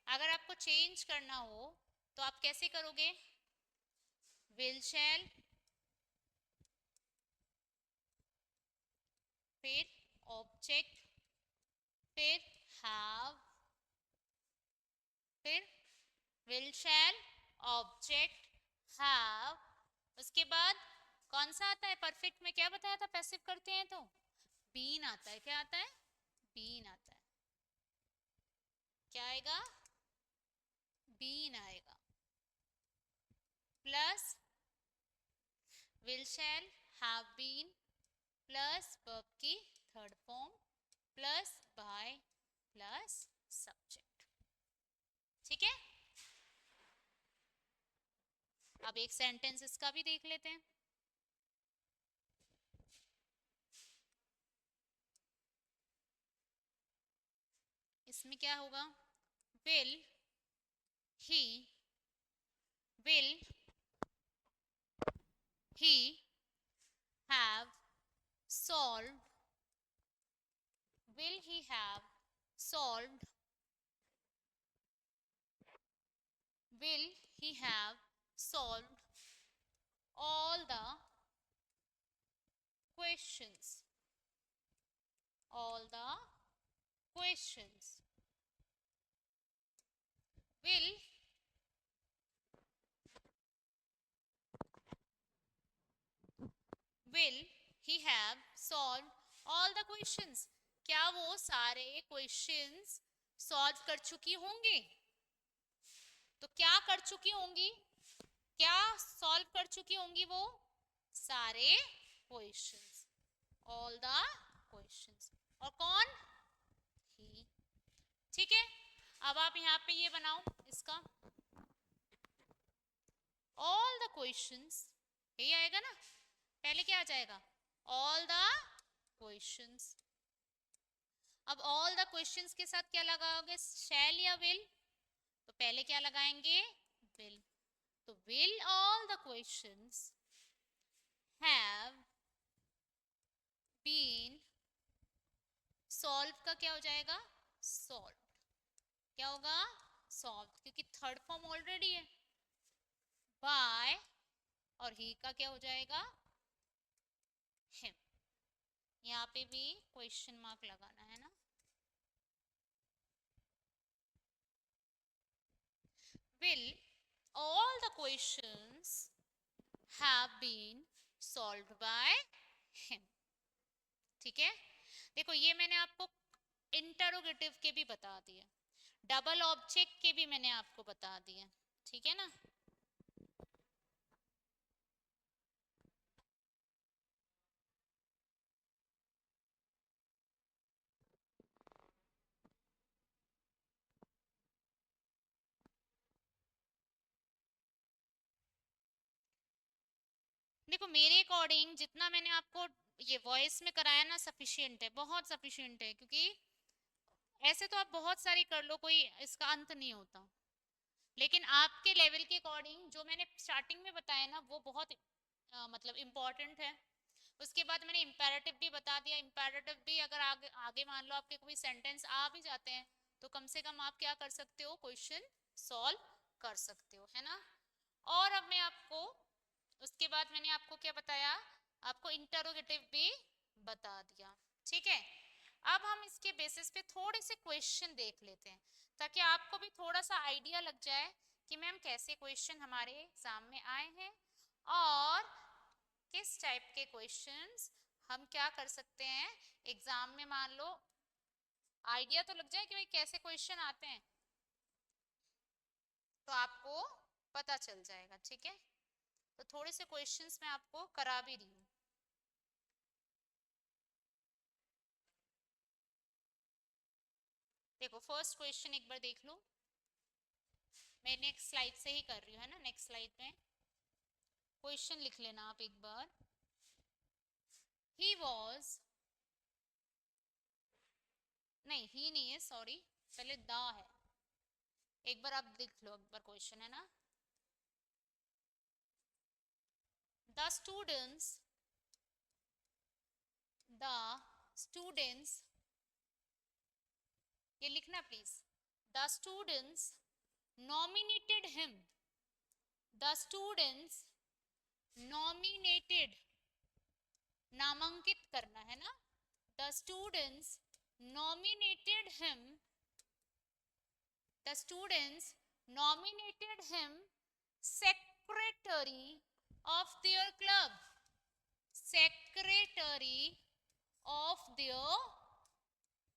अगर आपको चेंज करना हो तो आप कैसे करोगे? विल, शैल, फिर ऑब्जेक्ट, फिर हैव, फिर विल, शैल, ऑब्जेक्ट, हैव, उसके बाद कौन सा आता है परफेक्ट में? क्या बताया था पैसिव करते हैं तो बीन आता है। क्या आता है? बीन आता है। क्या आएगा? बीन आएगा, plus will, shall, have been, plus verb की third form, plus by, plus subject. ठीक है, अब एक सेंटेंस इसका भी देख लेते हैं। इसमें क्या होगा? Will he, will he have solved, will he have solved, will he have solved all the questions, all the questions, will will he have solved all the questions, क्या वो सारे क्वेश्चंस सॉल्व कर चुकी होंगी? तो क्या कर चुकी होंगी? क्या सॉल्व कर चुकी होंगी? वो सारे क्वेश्चंस, ऑल द क्वेश्चंस, और कौन? ही। ठीक है, अब आप यहाँ पे ये बनाओ इसका ऑल द क्वेश्चंस, यही आएगा ना। पहले क्या आ जाएगा? All the questions. अब ऑल द क्वेश्चंस के साथ क्या लगाओगे? शैल या विल? तो पहले क्या लगाएंगे? विल। तो will all the questions have been solve, का क्या हो जाएगा? सॉल्व। क्या होगा? सॉल्व, क्योंकि थर्ड फॉर्म ऑलरेडी है। बाय, और ही का क्या हो जाएगा? हिम। यहाँ पे भी क्वेश्चन मार्क लगाना है ना। Will all the questions have been solved by him? ठीक है, देखो ये मैंने आपको इंटरोगेटिव के भी बता दिए, डबल ऑब्जेक्ट के भी मैंने आपको बता दिए, ठीक है ना। देखो मेरे अकॉर्डिंग जितना मैंने आपको ये वॉइस में कराया ना सफिशिएंट है, बहुत सफिशिएंट है, क्योंकि ऐसे तो आप बहुत सारी कर लो, कोई इसका अंत नहीं होता, लेकिन आपके लेवल के अकॉर्डिंग जो मैंने स्टार्टिंग में बताया ना वो बहुत मतलब इम्पोर्टेंट है। उसके बाद मैंने इम्पेरेटिव भी बता दिया, इम्पेरेटिव भी अगर आगे आगे मान लो आपके कोई सेंटेंस आ भी जाते हैं तो कम से कम आप क्या कर सकते हो, क्वेश्चन सॉल्व कर सकते हो, है ना। और अब मैं आपको उसके बाद मैंने आपको क्या बताया, आपको इंटरोगेटिव भी बता दिया, ठीक है। अब हम इसके बेसिस पे थोड़े से क्वेश्चन देख लेते हैं ताकि आपको भी थोड़ा सा आइडिया लग जाए कि मैम कैसे क्वेश्चन हमारे एग्जाम में आए हैं और किस टाइप के क्वेश्चंस हम क्या कर सकते हैं एग्जाम में। मान लो आइडिया तो लग जाए कि भाई कैसे क्वेश्चन आते हैं, तो आपको पता चल जाएगा, ठीक है। तो थोड़े से क्वेश्चंस मैं आपको करा भी रही हूँ। देखो फर्स्ट क्वेश्चन एक बार देख लो, मैं नेक्स्ट स्लाइड से ही कर रही हूँ, है ना। नेक्स्ट स्लाइड में क्वेश्चन लिख लेना आप एक बार। ही वॉज, नहीं ही नहीं है, सॉरी, पहले द है, एक बार आप लिख लो, एक बार क्वेश्चन है ना। द स्टूडेंट्स, ये लिखना please. The students nominated him, the students nominated, नामांकित करना है ना। the students nominated him, the students nominated him secretary of their club, secretary of their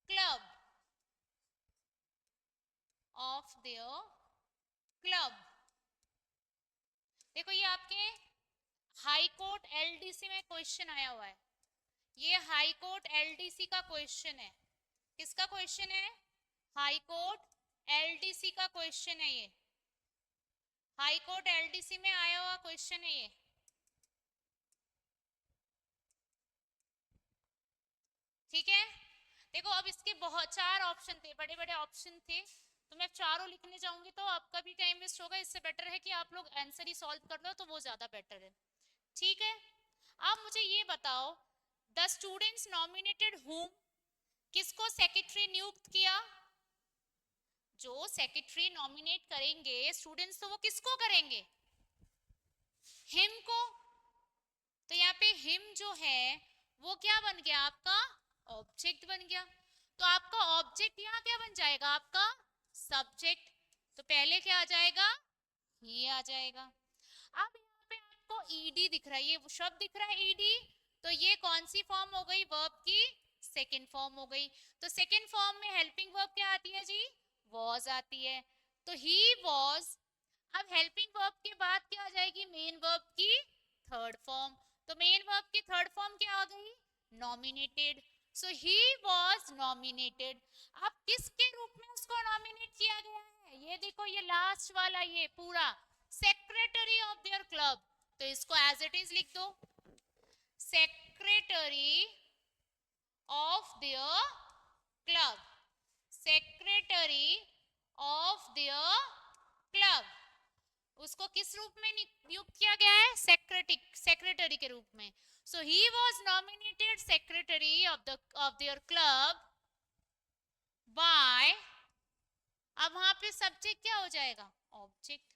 club, of their club। देखो ये आपके हाई कोर्ट एलडीसी में क्वेश्चन आया हुआ है, ये हाई कोर्ट एलडीसी का क्वेश्चन है। किसका क्वेश्चन है, हाई कोर्ट एलडीसी का क्वेश्चन है ये, हाई कोर्ट एलडीसी में आया हुआ क्वेश्चन है ये। ठीक है, देखो अब इसके बहुत चार ऑप्शन थे, बड़े बड़े ऑप्शन थे, तो मैं चारों लिखने जाऊंगी तो आपका भी टाइम वेस्ट होगा, इससे बेटर है कि आप लोग आंसर ही सॉल्व कर लो, तो वो ज्यादा बेटर है, ठीक है। आप मुझे ये बताओ, द स्टूडेंट्स नॉमिनेटेड हुम, किसको सेक्रेटरी नियुक्त किया। जो सेक्रेटरी नॉमिनेट करेंगे स्टूडेंट्स तो वो किसको करेंगे, हिम को। तो यहाँ पे हिम जो है वो क्या बन गया, आपका ऑब्जेक्ट बन गया। तो आपका ऑब्जेक्ट यहाँ क्या बन जाएगा, आपका सब्जेक्ट। तो पहले क्या आ जाएगा, ये आ जाएगा। अब यहाँ पे आपको ईडी दिख रहा है, ये शब्द दिख रहा है ईडी, तो ये कौन सी फॉर्म हो गई, वर्ब की सेकंड फॉर्म हो गई। तो सेकंड फॉर्म में हेल्पिंग वर्ब क्या आती है जी, वॉज आती है। तो ही वॉज, अब हेल्पिंग वर्ब के बाद क्या आ जाएगी, मेन वर्ब की थर्ड फॉर्म। तो मेन वर्ब की थर्ड फॉर्म क्या आ गई, nominated. So he was nominated. अब किसके रूप में उसको नॉमिनेट किया गया है, ये देखो ये लास्ट वाला, ये पूरा सेक्रेटरी ऑफ देयर क्लब। तो इसको एज इट इज लिख दो, secretary of their club, secretary of their club. उसको किस रूप में नियुक्त किया गया है, सेक्रेटरी के रूप में। So he was nominated secretary of their club by, अब वहां पे सब्जेक्ट क्या हो जाएगा, ऑब्जेक्ट।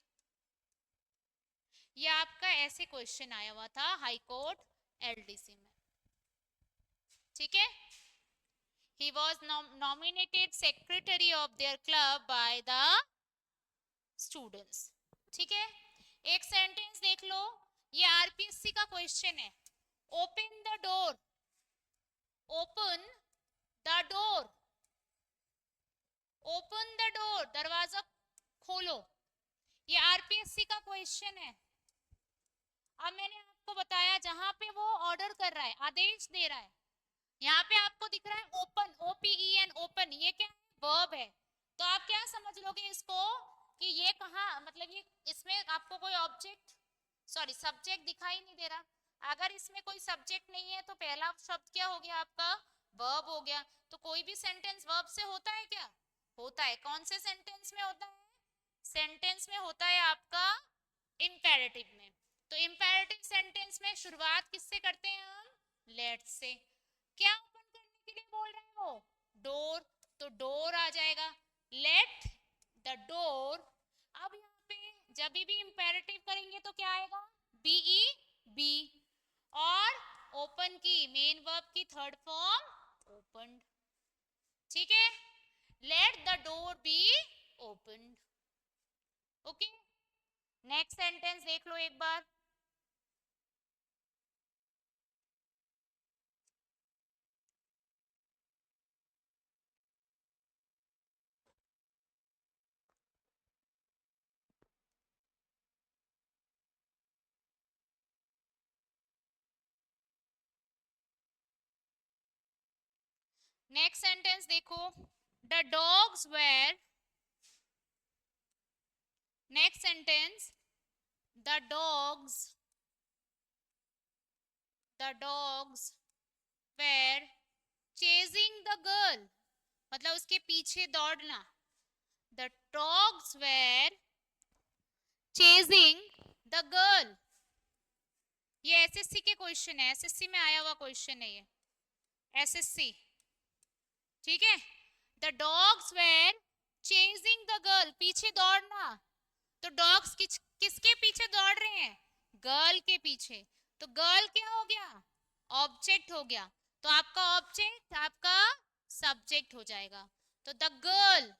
ये आपका ऐसे क्वेश्चन आया हुआ था हाई कोर्ट एलडीसी में। ठीक है, he was nominated secretary of their club by the students। ठीक है, एक सेंटेंस देख लो, ये आरपीएससी का क्वेश्चन है। Open the door, open the door, open the door, दरवाजा खोलो। ये आरपीएससी का क्वेश्चन है। अब मैंने आपको बताया जहां पे वो ऑर्डर कर रहा है, आदेश दे रहा है, यहाँ पे आपको दिख रहा है ओपन, OPEN, ओपन, ये क्या है, वर्ब है। तो आप क्या समझ लोगे इसको कि ये कहाँ, मतलब ये इसमें आपको कोई ऑब्जेक्ट, सॉरी सब्जेक्ट दिखाई नहीं दे रहा। अगर इसमें कोई सब्जेक्ट नहीं है तो पहला शब्द क्या हो गया आपका, वर्ब हो गया। तो कोई भी सेंटेंस वर्ब से होता है क्या, होता है। कौन से सेंटेंस में होता है, सेंटेंस में होता है आपका इंपेरेटिव में। तो इंपेरेटिव सेंटेंस में शुरुआत किससे करते हैं हम, लेट से। क्या ओपन करने के लिए बोल रहे हैं वो, डोर, तो डोर आ जाएगा, लेट द डोर। अब यहाँ पे जब भी इंपेरेटिव करेंगे तो क्या आएगा, BE, बी। और ओपन की मेन वर्ब की थर्ड फॉर्म ओपन। ठीक है, let the door be open. Okay, next sentence देख लो एक बार। नेक्स्ट सेंटेंस देखो, the dogs were, next sentence, the dogs, the dogs were chasing the girl, मतलब उसके पीछे दौड़ना। The dogs were chasing the girl, ये एसएससी के क्वेश्चन है, एसएससी में आया हुआ क्वेश्चन है ये, एसएससी। ठीक है, the dogs were chasing the girl, पीछे दौड़ना। तो डॉग्स किसके पीछे दौड़ रहे हैं, गर्ल के पीछे। तो गर्ल क्या हो गया, ऑब्जेक्ट हो गया। तो आपका ऑब्जेक्ट आपका सब्जेक्ट हो जाएगा। तो द गर्ल,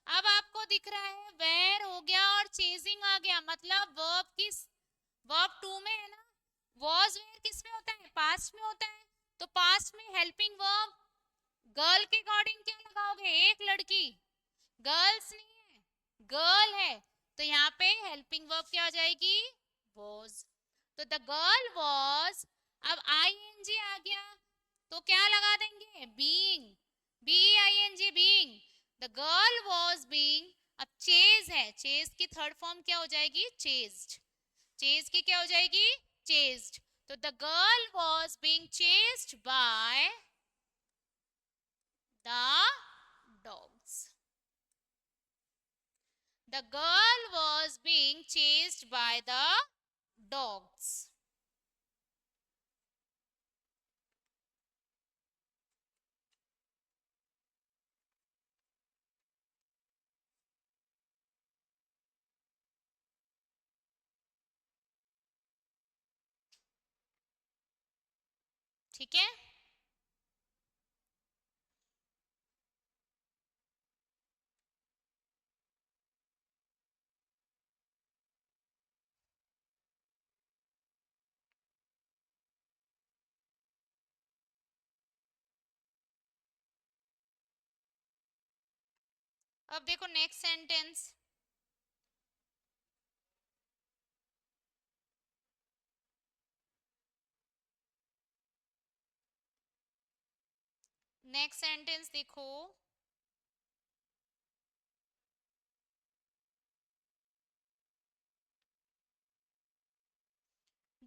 अब आपको दिख रहा है वेयर हो गया और चेजिंग आ गया, मतलब वर्ब किस, वर्ब 2 में है ना। वॉज वेयर किस में होता है, पास्ट में होता है। तो पास्ट में हेल्पिंग वर्ब गर्ल के अकॉर्डिंग क्या लगाओगे, एक लड़की, गर्ल्स नहीं है, गर्ल है। तो यहाँ पे हेल्पिंग वर्ब क्या हो जाएगी, वॉज। तो द गर्ल वॉज, अब ING आ गया तो क्या लगा देंगे, being, BEING, being. The girl was being, अब चेज है, चेज की थर्ड फॉर्म क्या हो जाएगी, चेज्ड। चेज की क्या हो जाएगी, चेज्ड। तो the girl was being chased by the dogs, the girl was being chased by the dogs। ठीक है, अब देखो नेक्स्ट सेंटेंस, नेक्स्ट सेंटेंस देखो,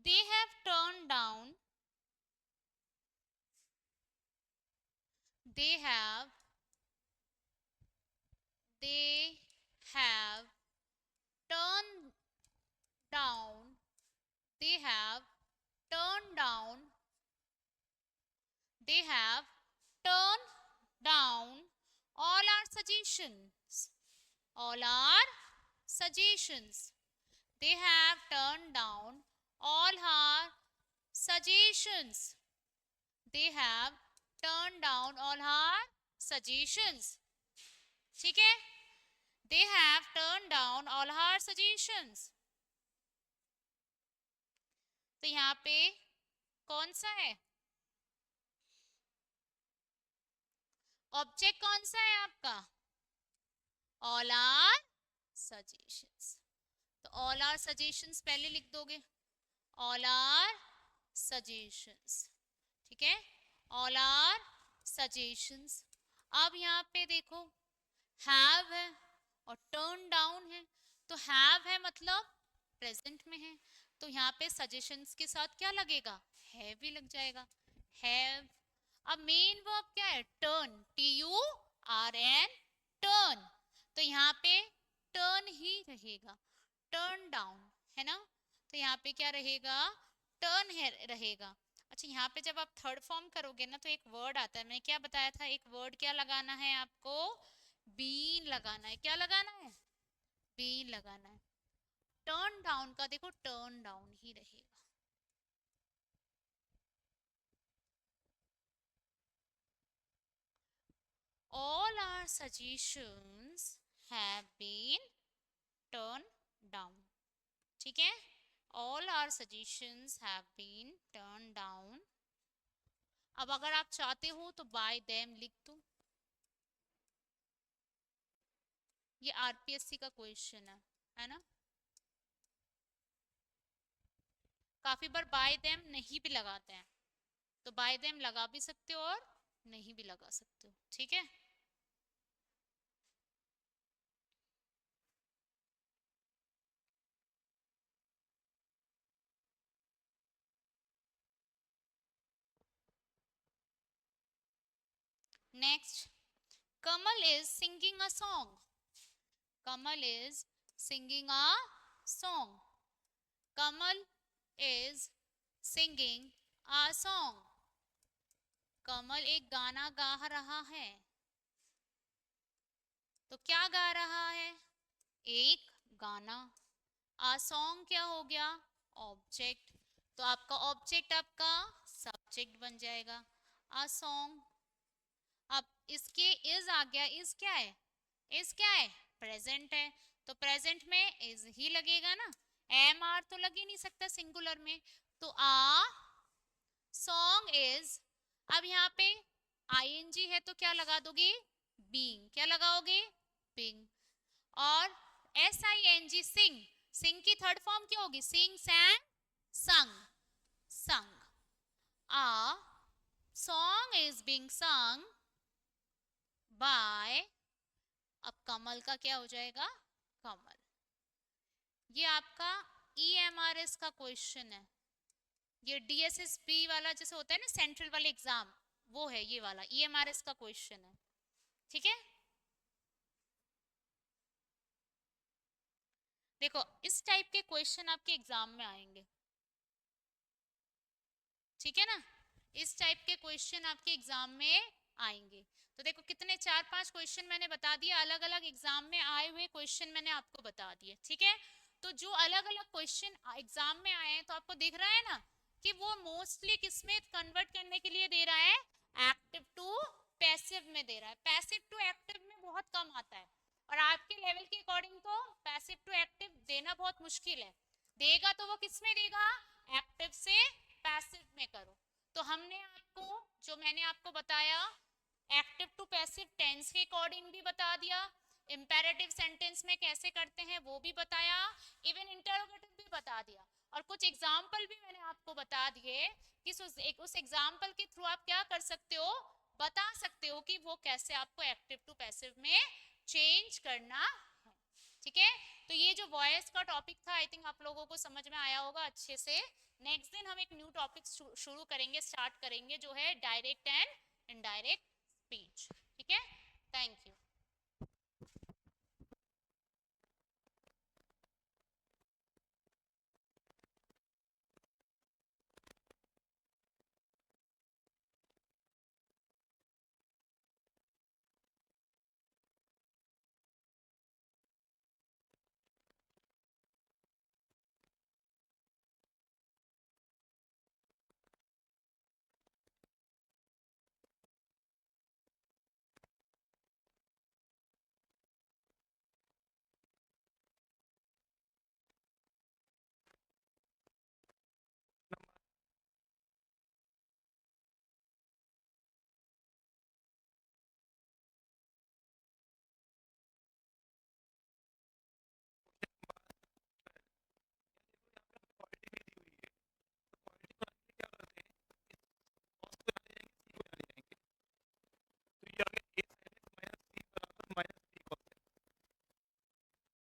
they have turned down, they have, they have turned down, they have turned down, they have turned down all our suggestions, all our suggestions, they have turned down all our suggestions, they have turn down all her suggestions. ठीक है, they have turned down all her suggestions. तो यहाँ पे कौन सा है object, कौन सा है आपका? All are suggestions. तो ऑल आर सजेशंस पहले लिख दोगे, ऑल आर सजेशंस. ठीक है, ऑल आर सजेशंस. अब यहाँ पे देखो हैव है और टर्न डाउन है. तो हैव है मतलब प्रेजेंट में है, तो यहाँ पे सजेशंस के साथ क्या लगेगा? हैव भी लग जाएगा, हैव. अब मेन वर्ब क्या है? Turn, TURN, turn. तो यहाँ पे टर्न ही रहेगा, टर्न डाउन है ना. तो यहाँ पे क्या रहेगा? टर्न है रहेगा. अच्छा, यहाँ पे जब आप थर्ड फॉर्म करोगे ना तो एक वर्ड आता है, मैंने क्या बताया था, एक वर्ड क्या लगाना है आपको? बीन लगाना है. क्या लगाना है? बीन लगाना है. टर्न डाउन का देखो टर्न डाउन ही रहेगा. All our suggestions have been turned down. ठीक है, all our suggestions have been turned down. अब अगर आप चाहते हो तो by them लिख दो. ये RPSC का क्वेश्चन है ना. काफी बार by them नहीं भी लगाते हैं, तो by them लगा भी सकते हो और नहीं भी लगा सकते हो. ठीक है, next, Kamal is singing a song. Kamal is singing a song. Kamal is singing a song. कमल एक गाना गा रहा है. तो क्या गा रहा है? एक गाना. आ सॉन्ग क्या हो गया? ऑब्जेक्ट. तो आपका ऑब्जेक्ट आपका सब्जेक्ट बन जाएगा, आ सॉन्ग. अब इसके इज आ गया. इज क्या है? इज क्या है? प्रेजेंट है, तो प्रेजेंट में इज ही लगेगा ना. एम आर तो लग ही नहीं सकता सिंगुलर में. तो आ सॉन्ग इज. अब यहाँ पे ING है तो क्या लगा दोगे? बीइंग. क्या लगाओगे? बीइंग. और SING सिंग. सिंग की थर्ड फॉर्म क्या होगी? सिंग, सैंग, संग, संग. आ song is being sung by. अब कमल का क्या हो जाएगा? कमल. ये आपका EMRS का क्वेश्चन है. ये DSSP वाला जैसे होता है ना सेंट्रल वाले एग्जाम, वो है ये वाला EMRS का क्वेश्चन है. ठीक है, देखो इस टाइप के क्वेश्चन आपके एग्जाम में आएंगे. ठीक है ना, इस टाइप के क्वेश्चन आपके एग्जाम में आएंगे. तो देखो कितने 4-5 क्वेश्चन मैंने बता दिए, अलग अलग एग्जाम में आए हुए क्वेश्चन मैंने आपको बता दिए. ठीक है, तो जो अलग अलग क्वेश्चन एग्जाम में आए हैं तो आपको दिख रहा है ना कि वो मोस्टली किसमें कन्वर्ट करने के लिए दे रहा है? एक्टिव टू पैसिव में दे रहा है. पैसिव टू एक्टिव में बहुत कम आता है, और आपके लेवल के अकॉर्डिंग तो पैसिव टू एक्टिव देना बहुत मुश्किल है. देगा तो वो किसमें देगा? एक्टिव से पैसिव में करो. तो हमने आपको जो मैंने आपको बताया एक्टिव टू पैसिव टेंस के अकॉर्डिंग भी बता दिया, इंपेरेटिव सेंटेंस में कैसे करते हैं वो भी बताया, इवन इंटरोगेटिव भी बता दिया, और कुछ एग्जाम्पल भी मैंने आपको बता दिए कि उस एग्जाम्पल के थ्रू आप क्या कर सकते हो? बता सकते हो कि वो कैसे आपको एक्टिव टू पैसिव में चेंज करना है. ठीक है, तो ये जो वॉइस का टॉपिक था आई थिंक आप लोगों को समझ में आया होगा अच्छे से. नेक्स्ट दिन हम एक न्यू टॉपिक शुरू करेंगे, स्टार्ट करेंगे, जो है डायरेक्ट एंड इनडायरेक्ट